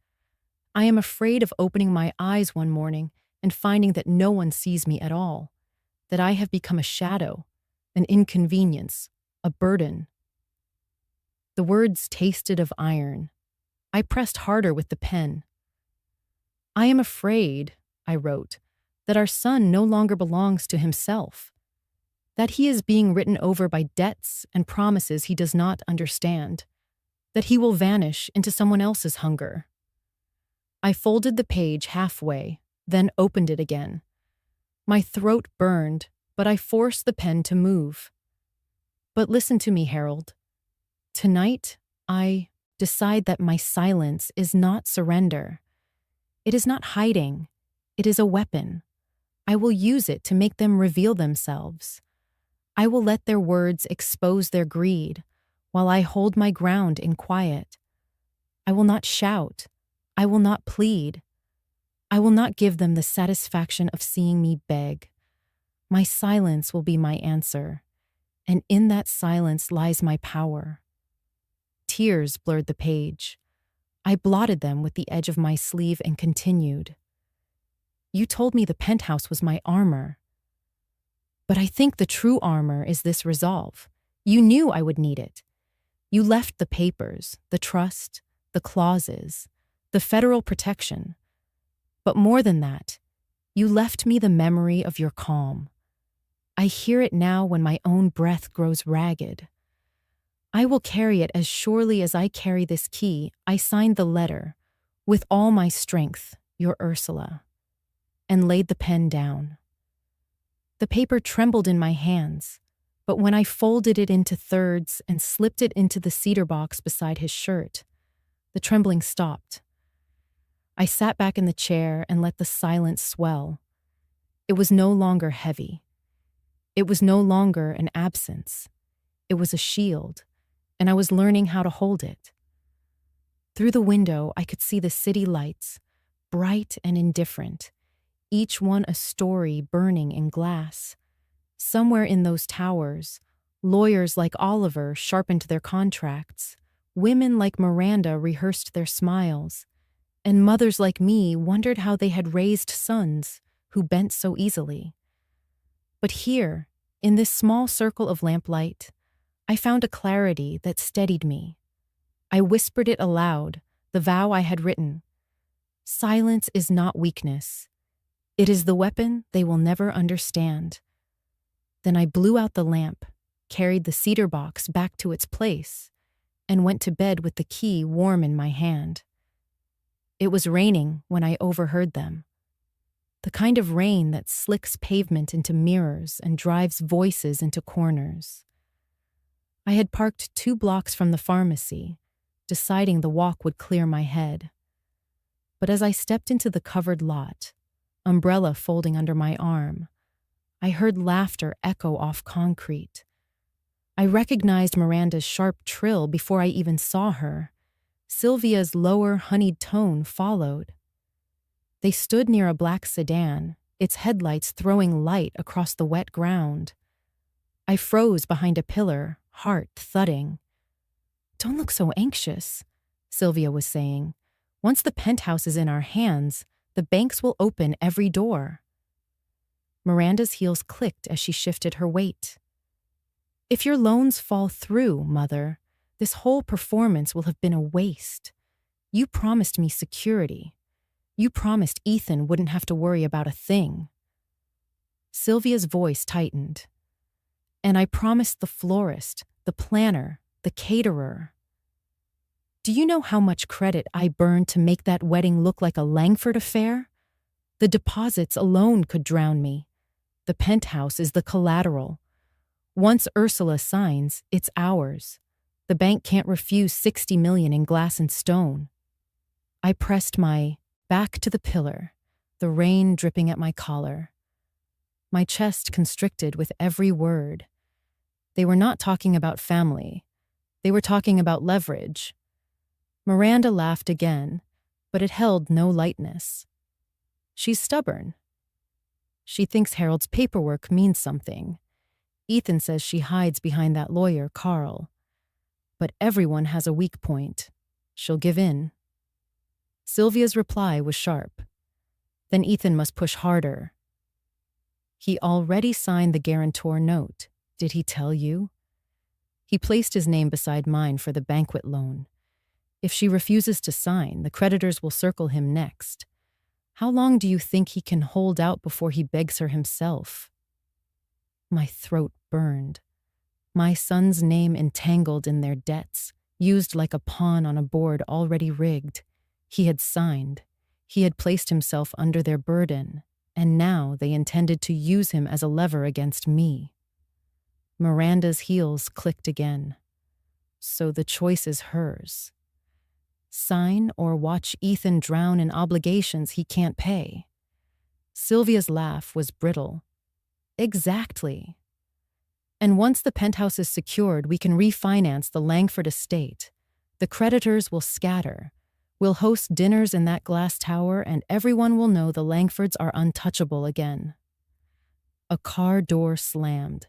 I am afraid of opening my eyes one morning and finding that no one sees me at all, that I have become a shadow, an inconvenience, a burden. The words tasted of iron. I pressed harder with the pen. I am afraid, I wrote, that our son no longer belongs to himself, that he is being written over by debts and promises he does not understand, that he will vanish into someone else's hunger. I folded the page halfway, then opened it again. My throat burned, but I forced the pen to move. But listen to me, Harold. Tonight, I decide that my silence is not surrender. It is not hiding. It is a weapon. I will use it to make them reveal themselves. I will let their words expose their greed, while I hold my ground in quiet. I will not shout. I will not plead. I will not give them the satisfaction of seeing me beg. My silence will be my answer, and in that silence lies my power. Tears blurred the page. I blotted them with the edge of my sleeve and continued. You told me the penthouse was my armor. But I think the true armor is this resolve. You knew I would need it. You left the papers, the trust, the clauses, the federal protection. But more than that, you left me the memory of your calm. I hear it now when my own breath grows ragged. I will carry it as surely as I carry this key. I signed the letter, with all my strength, your Ursula, and laid the pen down. The paper trembled in my hands, but when I folded it into thirds and slipped it into the cedar box beside his shirt, the trembling stopped. I sat back in the chair and let the silence swell. It was no longer heavy. It was no longer an absence. It was a shield, and I was learning how to hold it. Through the window, I could see the city lights, bright and indifferent, each one a story burning in glass. Somewhere in those towers, lawyers like Oliver sharpened their contracts, women like Miranda rehearsed their smiles, and mothers like me wondered how they had raised sons who bent so easily. But here, in this small circle of lamplight, I found a clarity that steadied me. I whispered it aloud, the vow I had written. Silence is not weakness. It is the weapon they will never understand. Then I blew out the lamp, carried the cedar box back to its place, and went to bed with the key warm in my hand. It was raining when I overheard them. The kind of rain that slicks pavement into mirrors and drives voices into corners. I had parked 2 blocks from the pharmacy, deciding the walk would clear my head. But as I stepped into the covered lot, umbrella folding under my arm, I heard laughter echo off concrete. I recognized Miranda's sharp trill before I even saw her. Sylvia's lower, honeyed tone followed. They stood near a black sedan, its headlights throwing light across the wet ground. I froze behind a pillar, heart thudding. "Don't look so anxious," Sylvia was saying. "Once the penthouse is in our hands, the banks will open every door." Miranda's heels clicked as she shifted her weight. "If your loans fall through, Mother, this whole performance will have been a waste. You promised me security. You promised Ethan wouldn't have to worry about a thing." Sylvia's voice tightened. "And I promised the florist, the planner, the caterer. Do you know how much credit I burned to make that wedding look like a Langford affair? The deposits alone could drown me. The penthouse is the collateral. Once Ursula signs, it's ours. The bank can't refuse $60 million in glass and stone." I pressed my back to the pillar, the rain dripping at my collar. My chest constricted with every word. They were not talking about family. They were talking about leverage. Miranda laughed again, but it held no lightness. "She's stubborn. She thinks Harold's paperwork means something. Ethan says she hides behind that lawyer, Carl. But everyone has a weak point. She'll give in." Sylvia's reply was sharp. "Then Ethan must push harder." "He already signed the guarantor note. Did he tell you?" "He placed his name beside mine for the banquet loan. If she refuses to sign, the creditors will circle him next. How long do you think he can hold out before he begs her himself?" My throat burned. My son's name entangled in their debts, used like a pawn on a board already rigged. He had signed. He had placed himself under their burden, and now they intended to use him as a lever against me. Miranda's heels clicked again. So the choice is hers. Sign or watch Ethan drown in obligations he can't pay. Sylvia's laugh was brittle. "Exactly. And once the penthouse is secured, we can refinance the Langford estate. The creditors will scatter. We'll host dinners in that glass tower, and everyone will know the Langfords are untouchable again." A car door slammed.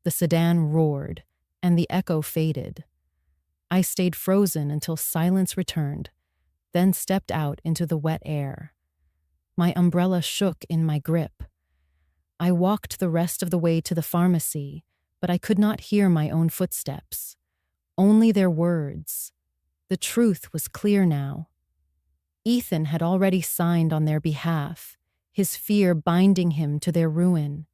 The sedan roared, and the echo faded. I stayed frozen until silence returned, then stepped out into the wet air. My umbrella shook in my grip. I walked the rest of the way to the pharmacy, but I could not hear my own footsteps. Only their words. The truth was clear now. Ethan had already signed on their behalf, his fear binding him to their ruin.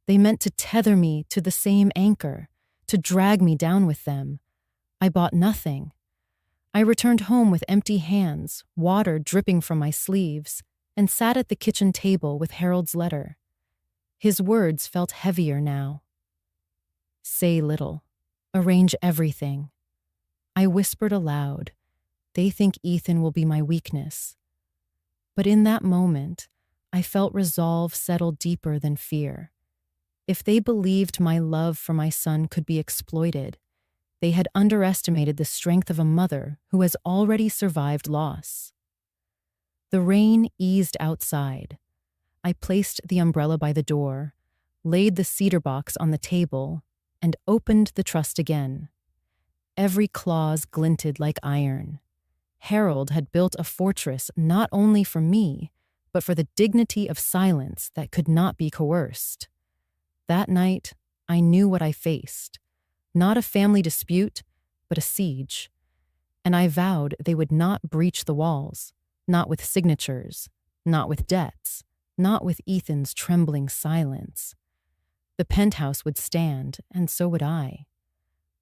They meant to tether me to the same anchor, to drag me down with them. I bought nothing. I returned home with empty hands, water dripping from my sleeves, and sat at the kitchen table with Harold's letter. His words felt heavier now. Say little. Arrange everything. I whispered aloud. They think Ethan will be my weakness. But in that moment, I felt resolve settle deeper than fear. If they believed my love for my son could be exploited, they had underestimated the strength of a mother who has already survived loss. The rain eased outside. I placed the umbrella by the door, laid the cedar box on the table, and opened the trust again. Every clause glinted like iron. Harold had built a fortress not only for me, but for the dignity of silence that could not be coerced. That night, I knew what I faced. Not a family dispute, but a siege. And I vowed they would not breach the walls, not with signatures, not with debts, not with Ethan's trembling silence. The penthouse would stand, and so would I.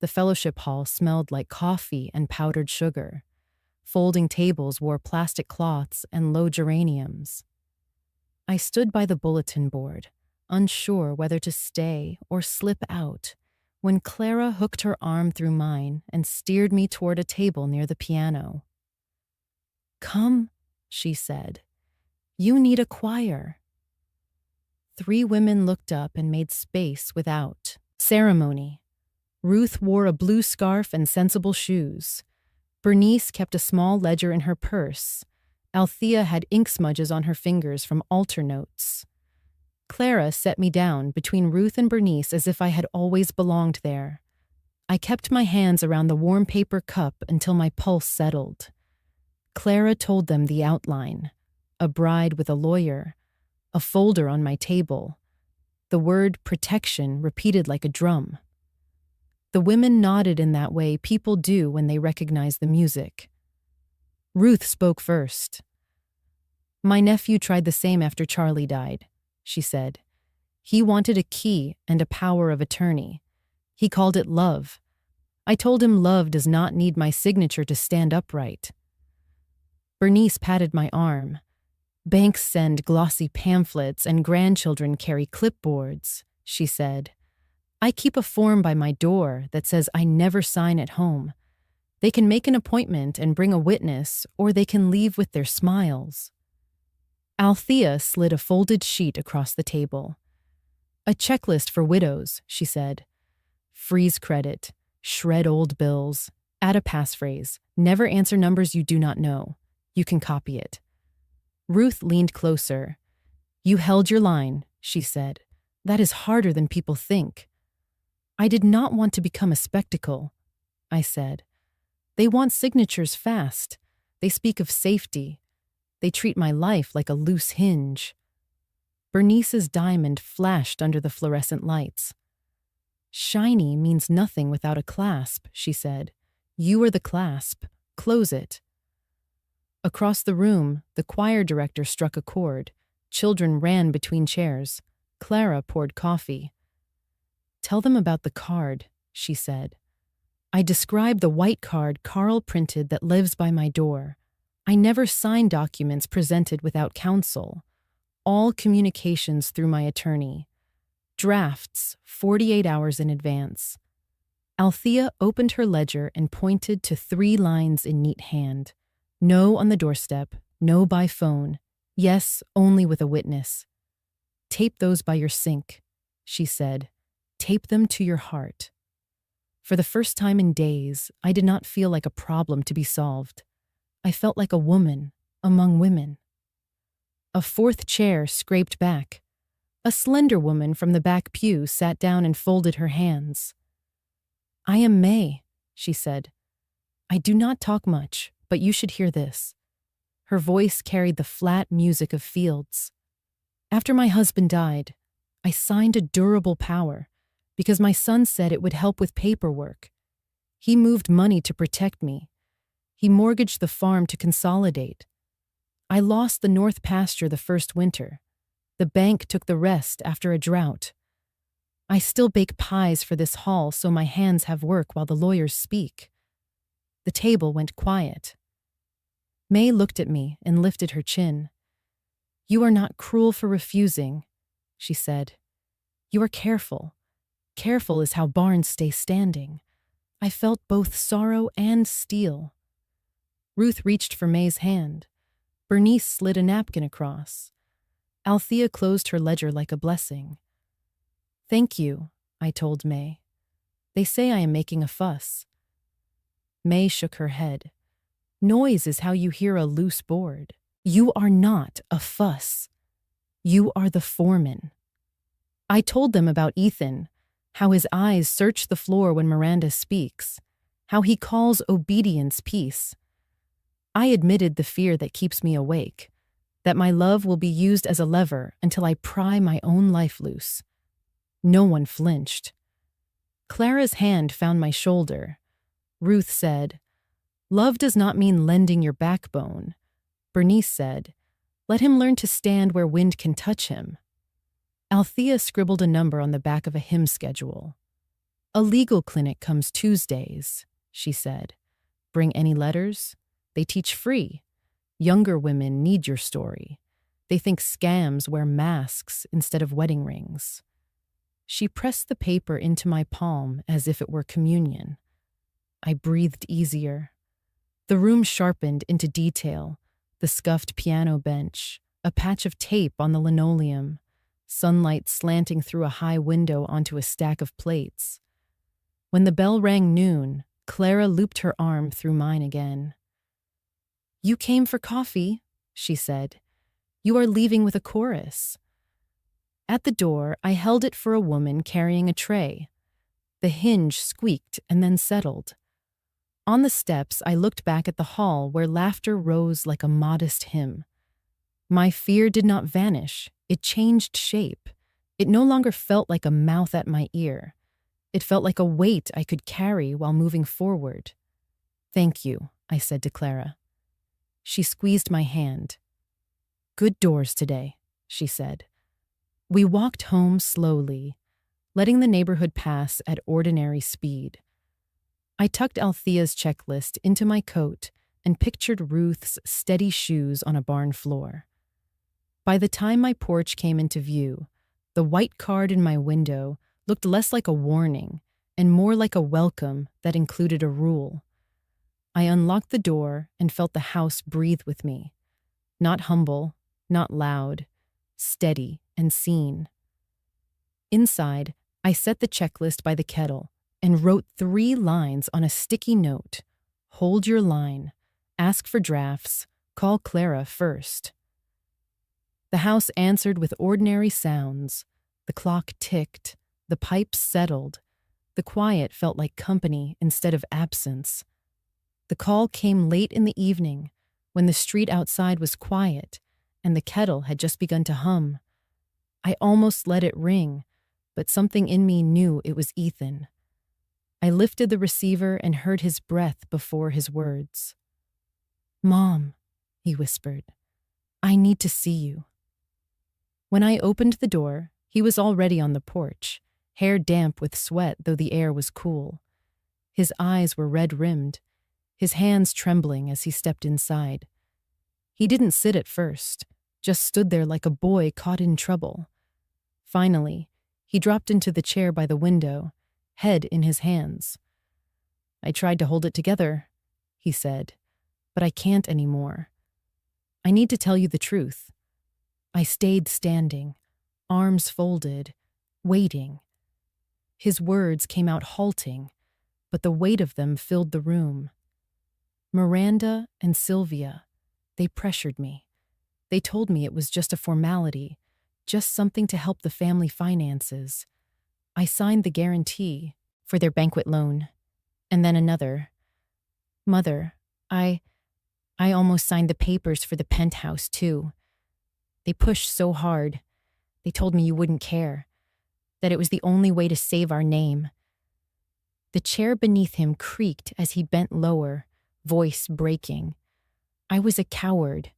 The fellowship hall smelled like coffee and powdered sugar. Folding tables wore plastic cloths and low geraniums. I stood by the bulletin board, unsure whether to stay or slip out, when Clara hooked her arm through mine and steered me toward a table near the piano. "Come," she said. "You need a choir." 3 women looked up and made space without ceremony. Ruth wore a blue scarf and sensible shoes. Bernice kept a small ledger in her purse. Althea had ink smudges on her fingers from altar notes. Clara set me down between Ruth and Bernice as if I had always belonged there. I kept my hands around the warm paper cup until my pulse settled. Clara told them the outline: a bride with a lawyer, a folder on my table, the word protection repeated like a drum. The women nodded in that way people do when they recognize the music. Ruth spoke first. "My nephew tried the same after Charlie died," she said. "He wanted a key and a power of attorney. He called it love. I told him love does not need my signature to stand upright." Bernice patted my arm. "Banks send glossy pamphlets and grandchildren carry clipboards," she said. "I keep a form by my door that says I never sign at home. They can make an appointment and bring a witness, or they can leave with their smiles." Althea slid a folded sheet across the table. "A checklist for widows," she said. "Freeze credit, shred old bills, add a passphrase, never answer numbers you do not know. You can copy it." Ruth leaned closer. "You held your line," she said. "That is harder than people think." "I did not want to become a spectacle," I said. "They want signatures fast. They speak of safety. They treat my life like a loose hinge." Bernice's diamond flashed under the fluorescent lights. "Shiny means nothing without a clasp," she said. "You are the clasp. Close it." Across the room, the choir director struck a chord. Children ran between chairs. Clara poured coffee. "Tell them about the card," she said. "I described the white card Carl printed that lives by my door. I never sign documents presented without counsel. All communications through my attorney. Drafts 48 hours in advance." Althea opened her ledger and pointed to 3 lines in neat hand. "No on the doorstep, no by phone, yes only with a witness. Tape those by your sink," she said. "Tape them to your heart." For the first time in days, I did not feel like a problem to be solved. I felt like a woman among women. A 4th chair scraped back. A slender woman from the back pew sat down and folded her hands. "I am May," she said. "I do not talk much, but you should hear this." Her voice carried the flat music of fields. "After my husband died, I signed a durable power because my son said it would help with paperwork. He moved money to protect me. He mortgaged the farm to consolidate. I lost the north pasture the first winter. The bank took the rest after a drought. I still bake pies for this hall so my hands have work while the lawyers speak. The table went quiet. May looked at me and lifted her chin. You are not cruel for refusing, she said. You are careful. Careful is how barns stay standing. I felt both sorrow and steel. Ruth reached for May's hand. Bernice slid a napkin across. Althea closed her ledger like a blessing. Thank you, I told May. They say I am making a fuss. May shook her head. Noise is how you hear a loose board. You are not a fuss. You are the foreman. I told them about Ethan, how his eyes search the floor when Miranda speaks, how he calls obedience peace. I admitted the fear that keeps me awake, that my love will be used as a lever until I pry my own life loose. No one flinched. Clara's hand found my shoulder. Ruth said, Love does not mean lending your backbone. Bernice said, Let him learn to stand where wind can touch him. Althea scribbled a number on the back of a hymn schedule. A legal clinic comes Tuesdays, she said. Bring any letters? They teach free. Younger women need your story. They think scams wear masks instead of wedding rings. She pressed the paper into my palm as if it were communion. I breathed easier. The room sharpened into detail, the scuffed piano bench, a patch of tape on the linoleum, sunlight slanting through a high window onto a stack of plates. When the bell rang noon, Clara looped her arm through mine again. You came for coffee, she said. You are leaving with a chorus. At the door, I held it for a woman carrying a tray. The hinge squeaked and then settled. On the steps, I looked back at the hall where laughter rose like a modest hymn. My fear did not vanish. It changed shape. It no longer felt like a mouth at my ear. It felt like a weight I could carry while moving forward. Thank you, I said to Clara. She squeezed my hand. Good doors today, she said. We walked home slowly, letting the neighborhood pass at ordinary speed. I tucked Althea's checklist into my coat and pictured Ruth's steady shoes on a barn floor. By the time my porch came into view, the white card in my window looked less like a warning and more like a welcome that included a rule. I unlocked the door and felt the house breathe with me. Not humble, not loud, steady and seen. Inside, I set the checklist by the kettle and wrote 3 lines on a sticky note. Hold your line. Ask for drafts. Call Clara first. The house answered with ordinary sounds. The clock ticked. The pipes settled. The quiet felt like company instead of absence. The call came late in the evening, when the street outside was quiet and the kettle had just begun to hum. I almost let it ring, but something in me knew it was Ethan. I lifted the receiver and heard his breath before his words. Mom, he whispered, I need to see you. When I opened the door, he was already on the porch, hair damp with sweat though the air was cool. His eyes were red-rimmed, his hands trembling as he stepped inside. He didn't sit at first, just stood there like a boy caught in trouble. Finally, he dropped into the chair by the window, head in his hands. I tried to hold it together, he said, but I can't anymore. I need to tell you the truth. I stayed standing, arms folded, waiting. His words came out halting, but the weight of them filled the room. Miranda and Sylvia, they pressured me. They told me it was just a formality, just something to help the family finances. I signed the guarantee for their banquet loan, and then another. Mother, I almost signed the papers for the penthouse, too. They pushed so hard. They told me you wouldn't care. that it was the only way to save our name. The chair beneath him creaked as he bent lower, voice breaking. I was a coward.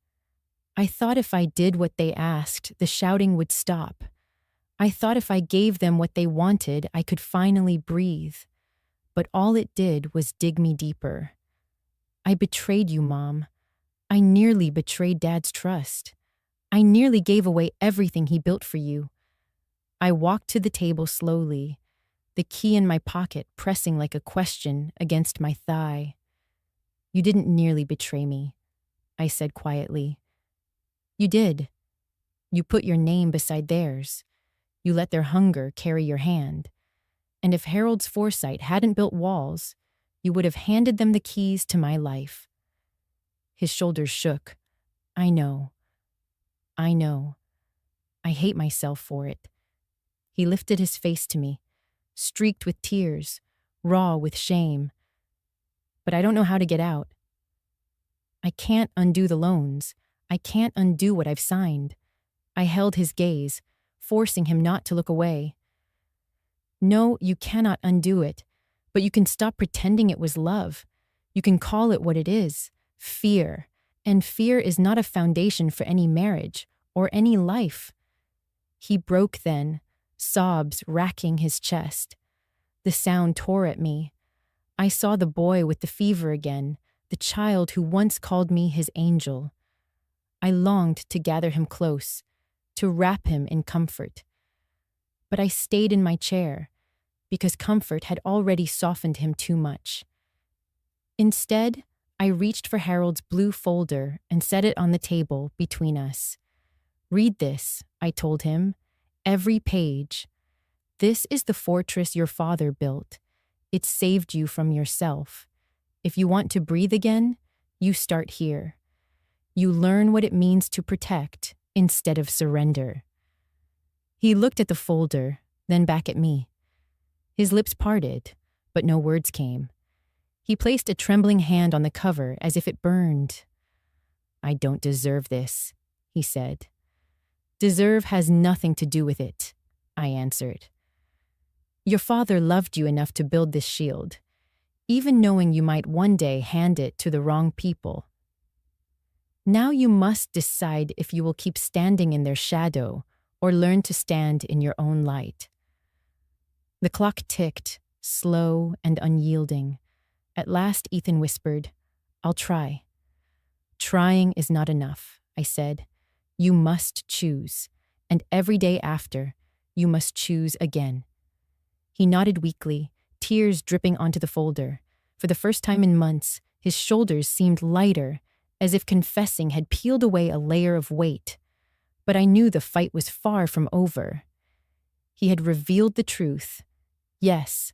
I thought if I did what they asked, the shouting would stop. I thought if I gave them what they wanted, I could finally breathe. But all it did was dig me deeper. I betrayed you, Mom. I nearly betrayed Dad's trust. I nearly gave away everything he built for you. I walked to the table slowly, the key in my pocket pressing like a question against my thigh. You didn't nearly betray me, I said quietly. You did. You put your name beside theirs. You let their hunger carry your hand. And if Harold's foresight hadn't built walls, you would have handed them the keys to my life. His shoulders shook. I know. I know. I hate myself for it. He lifted his face to me, streaked with tears, raw with shame. But I don't know how to get out. I can't undo the loans. I can't undo what I've signed. I held his gaze, forcing him not to look away. No, you cannot undo it, but you can stop pretending it was love. You can call it what it is, fear. And fear is not a foundation for any marriage or any life. He broke then, sobs racking his chest. The sound tore at me. I saw the boy with the fever again, the child who once called me his angel. I longed to gather him close, to wrap him in comfort. But I stayed in my chair, because comfort had already softened him too much. Instead, I reached for Harold's blue folder and set it on the table between us. Read this, I told him. Every page. This is the fortress your father built. It saved you from yourself. If you want to breathe again, you start here. You learn what it means to protect instead of surrender. He looked at the folder, then back at me. His lips parted, but no words came. He placed a trembling hand on the cover as if it burned. I don't deserve this, he said. Deserve has nothing to do with it, I answered. Your father loved you enough to build this shield, even knowing you might one day hand it to the wrong people. Now you must decide if you will keep standing in their shadow or learn to stand in your own light. The clock ticked, slow and unyielding. At last Ethan whispered, I'll try. Trying is not enough, I said. You must choose, and every day after, you must choose again. He nodded weakly, tears dripping onto the folder. For the first time in months, his shoulders seemed lighter, as if confessing had peeled away a layer of weight. But I knew the fight was far from over. He had revealed the truth, yes,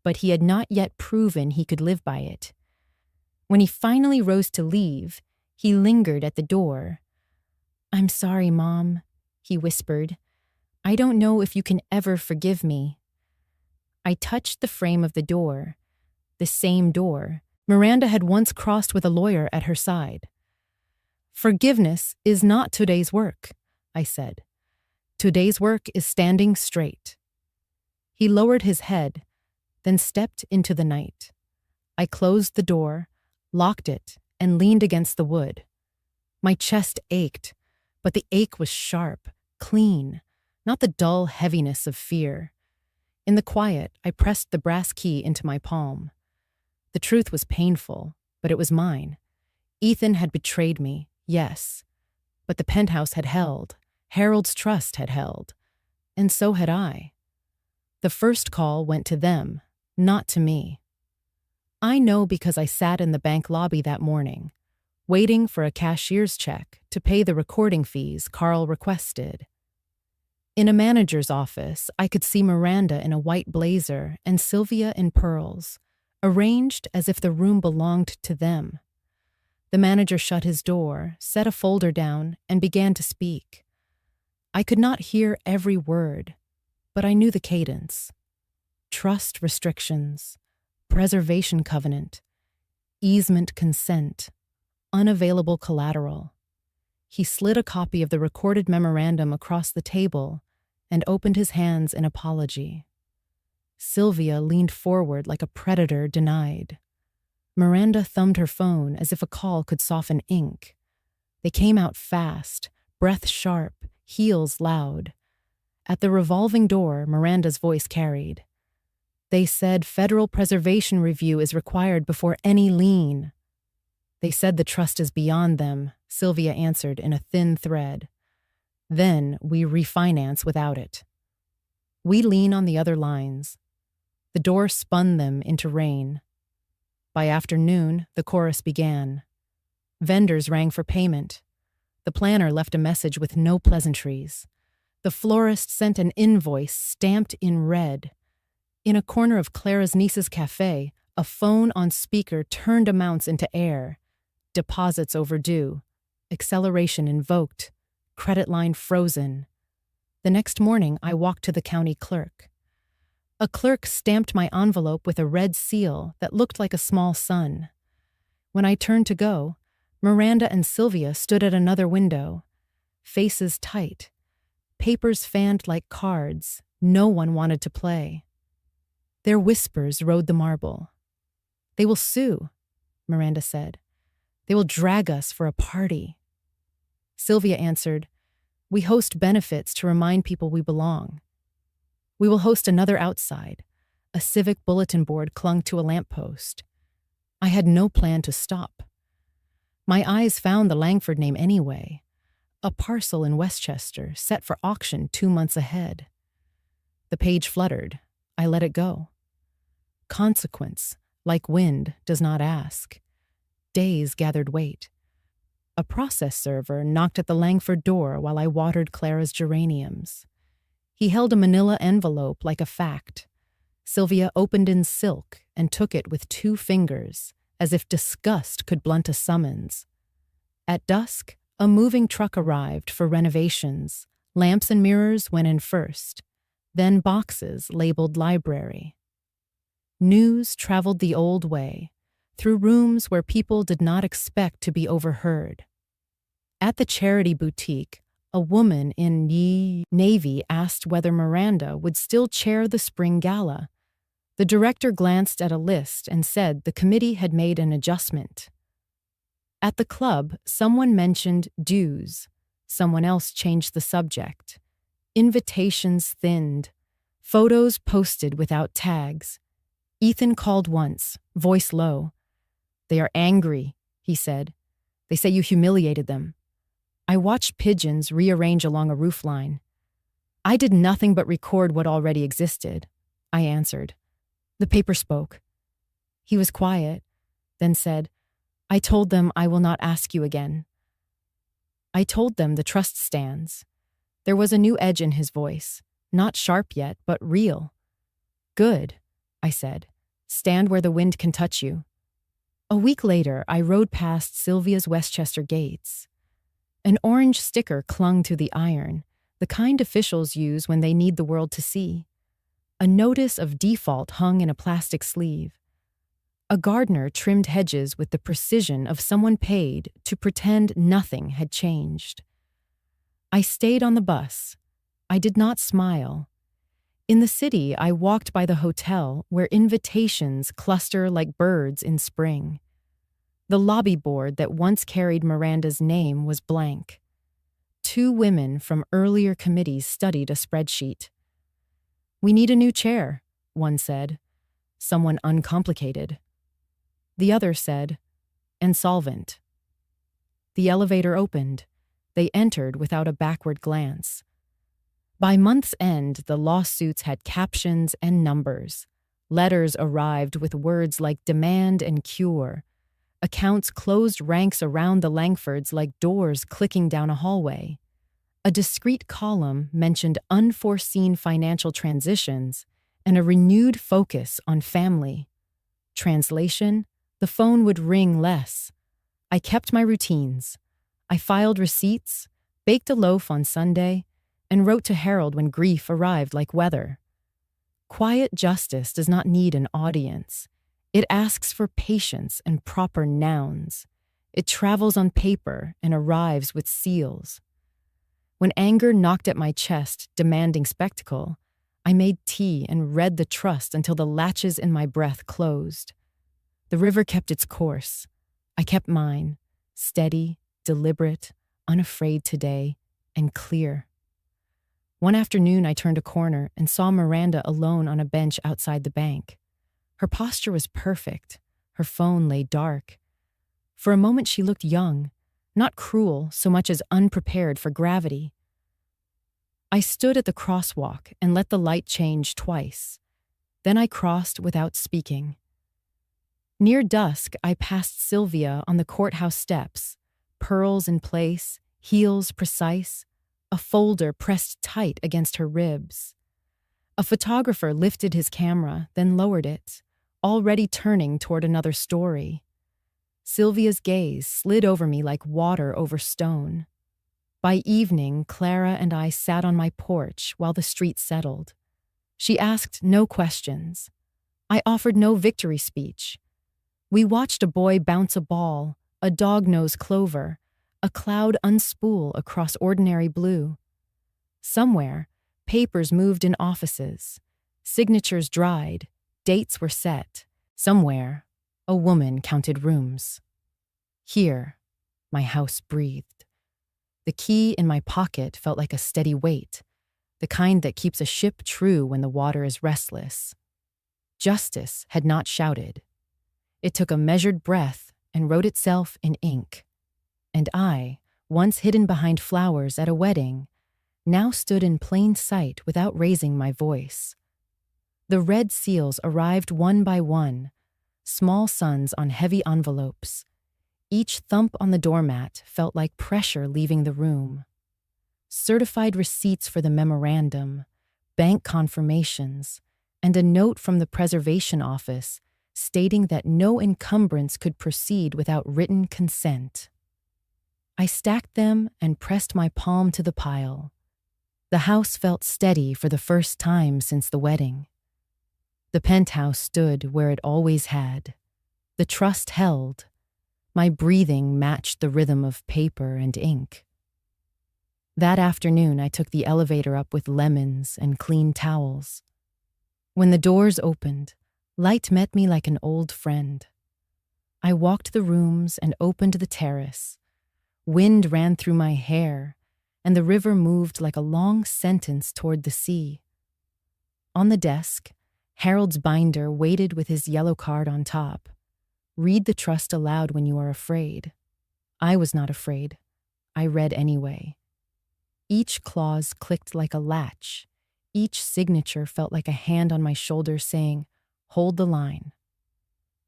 but he had not yet proven he could live by it. When he finally rose to leave, he lingered at the door. I'm sorry, Mom, he whispered. I don't know if you can ever forgive me. I touched the frame of the door, the same door Miranda had once crossed with a lawyer at her side. Forgiveness is not today's work, I said. Today's work is standing straight. He lowered his head, then stepped into the night. I closed the door, locked it, and leaned against the wood. My chest ached, but the ache was sharp, clean, not the dull heaviness of fear. In the quiet, I pressed the brass key into my palm. The truth was painful, but it was mine. Ethan had betrayed me, yes, but the penthouse had held, Harold's trust had held, and so had I. The first call went to them, not to me. I know because I sat in the bank lobby that morning, waiting for a cashier's check to pay the recording fees Carl requested. In a manager's office, I could see Miranda in a white blazer and Sylvia in pearls, arranged as if the room belonged to them. The manager shut his door, set a folder down, and began to speak. I could not hear every word, but I knew the cadence. Trust restrictions, preservation covenant, easement consent, unavailable collateral. He slid a copy of the recorded memorandum across the table and opened his hands in apology. Sylvia leaned forward like a predator denied. Miranda thumbed her phone as if a call could soften ink. They came out fast, breath sharp, heels loud. At the revolving door, Miranda's voice carried. They said federal preservation review is required before any lien. They said the trust is beyond them, Sylvia answered in a thin thread. Then we refinance without it. We lean on the other lines. The door spun them into rain. By afternoon, the chorus began. Vendors rang for payment. The planner left a message with no pleasantries. The florist sent an invoice stamped in red. In a corner of Clara's niece's cafe, a phone on speaker turned amounts into air. Deposits overdue. Acceleration invoked. Credit line frozen. The next morning, I walked to the county clerk. A clerk stamped my envelope with a red seal that looked like a small sun. When I turned to go, Miranda and Sylvia stood at another window. Faces tight. Papers fanned like cards. No one wanted to play. Their whispers rode the marble. They will sue, Miranda said. They will drag us for a party. Sylvia answered, we host benefits to remind people we belong. We will host another outside. A civic bulletin board clung to a lamppost. I had no plan to stop. My eyes found the Langford name anyway. A parcel in Westchester set for auction 2 months ahead. The page fluttered. I let it go. Consequence, like wind, does not ask. Days gathered weight. A process server knocked at the Langford door while I watered Clara's geraniums. He held a manila envelope like a fact. Sylvia opened in silk and took it with 2 fingers, as if disgust could blunt a summons. At dusk, a moving truck arrived for renovations. Lamps and mirrors went in first, then boxes labeled library. News traveled the old way, through rooms where people did not expect to be overheard. At the charity boutique, a woman in navy asked whether Miranda would still chair the spring gala. The director glanced at a list and said the committee had made an adjustment. At the club, someone mentioned dues. Someone else changed the subject. Invitations thinned. Photos posted without tags. Ethan called once, voice low. They are angry, he said. They say you humiliated them. I watched pigeons rearrange along a roofline. I did nothing but record what already existed, I answered. The paper spoke. He was quiet, then said, I told them I will not ask you again. I told them the trust stands. There was a new edge in his voice, not sharp yet, but real. Good, I said. Stand where the wind can touch you. A week later, I rode past Sylvia's Westchester gates. An orange sticker clung to the iron, the kind officials use when they need the world to see. A notice of default hung in a plastic sleeve. A gardener trimmed hedges with the precision of someone paid to pretend nothing had changed. I stayed on the bus. I did not smile. In the city, I walked by the hotel where invitations cluster like birds in spring. The lobby board that once carried Miranda's name was blank. 2 women from earlier committees studied a spreadsheet. We need a new chair, one said. Someone uncomplicated. The other said, insolvent. The elevator opened. They entered without a backward glance. By month's end, the lawsuits had captions and numbers. Letters arrived with words like demand and cure. Accounts closed ranks around the Langfords like doors clicking down a hallway. A discreet column mentioned unforeseen financial transitions and a renewed focus on family. Translation: the phone would ring less. I kept my routines. I filed receipts, baked a loaf on Sunday, and wrote to Harold when grief arrived like weather. Quiet justice does not need an audience. It asks for patience and proper nouns. It travels on paper and arrives with seals. When anger knocked at my chest, demanding spectacle, I made tea and read the trust until the latches in my breath closed. The river kept its course. I kept mine, steady, deliberate, unafraid today, and clear. One afternoon, I turned a corner and saw Miranda alone on a bench outside the bank. Her posture was perfect. Her phone lay dark. For a moment, she looked young, not cruel so much as unprepared for gravity. I stood at the crosswalk and let the light change twice. Then I crossed without speaking. Near dusk, I passed Sylvia on the courthouse steps, pearls in place, heels precise, a folder pressed tight against her ribs. A photographer lifted his camera, then lowered it, already turning toward another story. Sylvia's gaze slid over me like water over stone. By evening, Clara and I sat on my porch while the street settled. She asked no questions. I offered no victory speech. We watched a boy bounce a ball, a dog nose clover, a cloud unspool across ordinary blue. Somewhere, papers moved in offices. Signatures dried. Dates were set. Somewhere, a woman counted rooms. Here, my house breathed. The key in my pocket felt like a steady weight, the kind that keeps a ship true when the water is restless. Justice had not shouted. It took a measured breath and wrote itself in ink. And I, once hidden behind flowers at a wedding, now stood in plain sight without raising my voice. The red seals arrived one by one, small suns on heavy envelopes. Each thump on the doormat felt like pressure leaving the room. Certified receipts for the memorandum, bank confirmations, and a note from the preservation office stating that no encumbrance could proceed without written consent. I stacked them and pressed my palm to the pile. The house felt steady for the first time since the wedding. The penthouse stood where it always had. The trust held. My breathing matched the rhythm of paper and ink. That afternoon, I took the elevator up with lemons and clean towels. When the doors opened, light met me like an old friend. I walked the rooms and opened the terrace. Wind ran through my hair, and the river moved like a long sentence toward the sea. On the desk, Harold's binder waited with his yellow card on top. Read the trust aloud when you are afraid. I was not afraid. I read anyway. Each clause clicked like a latch. Each signature felt like a hand on my shoulder saying, "Hold the line."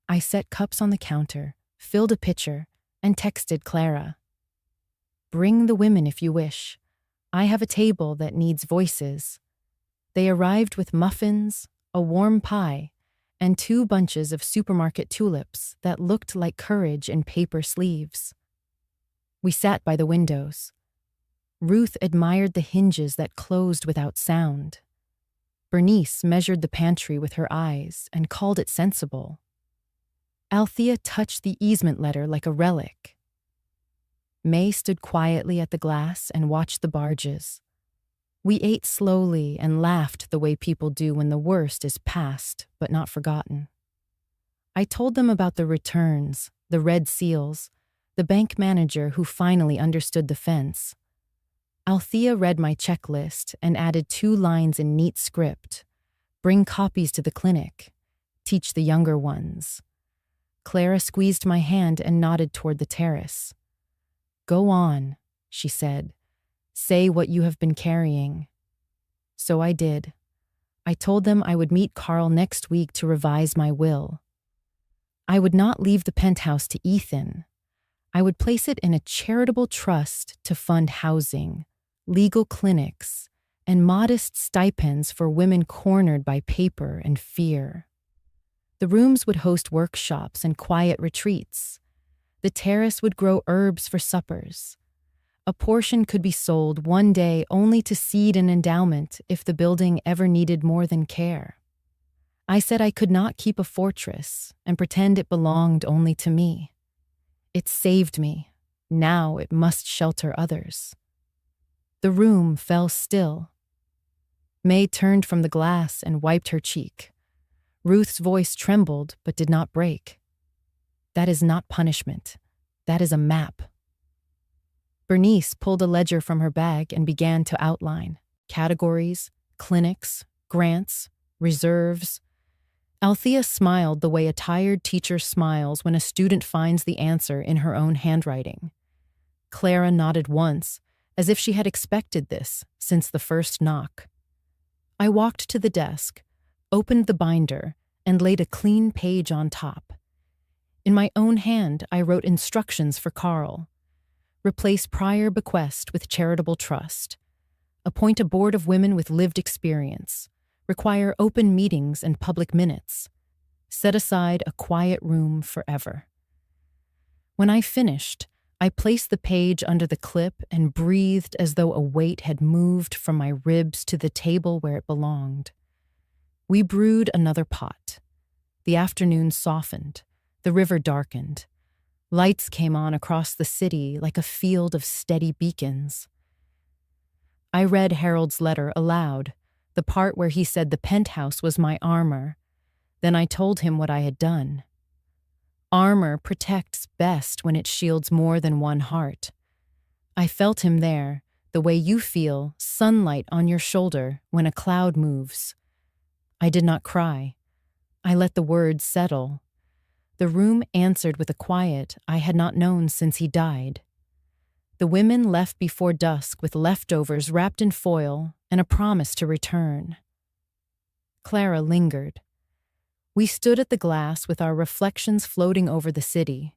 I set cups on the counter, filled a pitcher, and texted Clara. "Bring the women if you wish. I have a table that needs voices." They arrived with muffins, a warm pie, and 2 bunches of supermarket tulips that looked like courage in paper sleeves. We sat by the windows. Ruth admired the hinges that closed without sound. Bernice measured the pantry with her eyes and called it sensible. Althea touched the easement letter like a relic. May stood quietly at the glass and watched the barges. We ate slowly and laughed the way people do when the worst is past but not forgotten. I told them about the returns, the red seals, the bank manager who finally understood the fence. Althea read my checklist and added 2 lines in neat script. Bring copies to the clinic. Teach the younger ones. Clara squeezed my hand and nodded toward the terrace. Go on, she said. Say what you have been carrying. So I did. I told them I would meet Carl next week to revise my will. I would not leave the penthouse to Ethan. I would place it in a charitable trust to fund housing, legal clinics, and modest stipends for women cornered by paper and fear. The rooms would host workshops and quiet retreats. The terrace would grow herbs for suppers. A portion could be sold one day only to seed an endowment if the building ever needed more than care. I said I could not keep a fortress and pretend it belonged only to me. It saved me. Now it must shelter others. The room fell still. May turned from the glass and wiped her cheek. Ruth's voice trembled but did not break. That is not punishment. That is a map. Bernice pulled a ledger from her bag and began to outline categories, clinics, grants, reserves. Althea smiled the way a tired teacher smiles when a student finds the answer in her own handwriting. Clara nodded once, as if she had expected this since the first knock. I walked to the desk, opened the binder, and laid a clean page on top. In my own hand, I wrote instructions for Carl. Replace prior bequest with charitable trust. Appoint a board of women with lived experience. Require open meetings and public minutes. Set aside a quiet room forever. When I finished, I placed the page under the clip and breathed as though a weight had moved from my ribs to the table where it belonged. We brewed another pot. The afternoon softened. The river darkened. Lights came on across the city like a field of steady beacons. I read Harold's letter aloud, the part where he said the penthouse was my armor. Then I told him what I had done. Armor protects best when it shields more than one heart. I felt him there, the way you feel sunlight on your shoulder when a cloud moves. I did not cry. I let the words settle. The room answered with a quiet I had not known since he died. The women left before dusk with leftovers wrapped in foil and a promise to return. Clara lingered. We stood at the glass with our reflections floating over the city.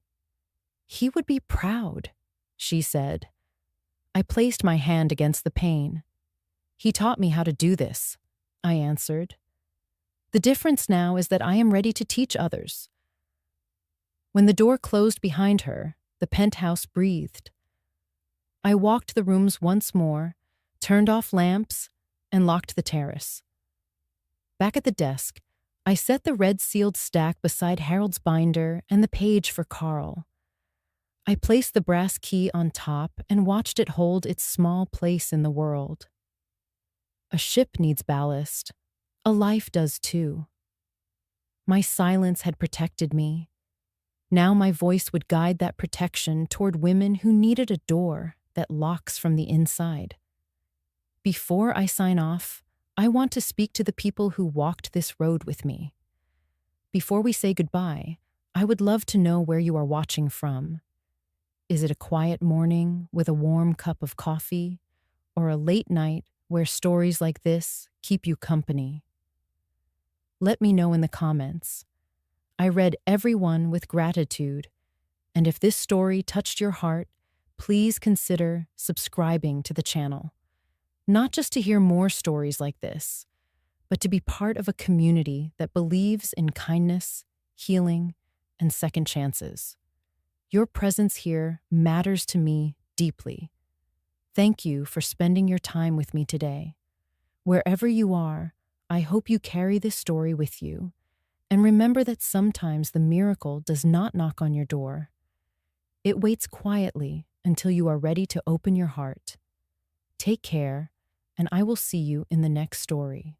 He would be proud, she said. I placed my hand against the pane. He taught me how to do this, I answered. The difference now is that I am ready to teach others. When the door closed behind her, the penthouse breathed. I walked the rooms once more, turned off lamps, and locked the terrace. Back at the desk, I set the red-sealed stack beside Harold's binder and the page for Carl. I placed the brass key on top and watched it hold its small place in the world. A ship needs ballast. A life does too. My silence had protected me. Now my voice would guide that protection toward women who needed a door that locks from the inside. Before I sign off, I want to speak to the people who walked this road with me. Before we say goodbye, I would love to know where you are watching from. Is it a quiet morning with a warm cup of coffee, or a late night where stories like this keep you company? Let me know in the comments. I read every one with gratitude, and if this story touched your heart, please consider subscribing to the channel. Not just to hear more stories like this, but to be part of a community that believes in kindness, healing, and second chances. Your presence here matters to me deeply. Thank you for spending your time with me today. Wherever you are, I hope you carry this story with you. And remember that sometimes the miracle does not knock on your door. It waits quietly until you are ready to open your heart. Take care, and I will see you in the next story.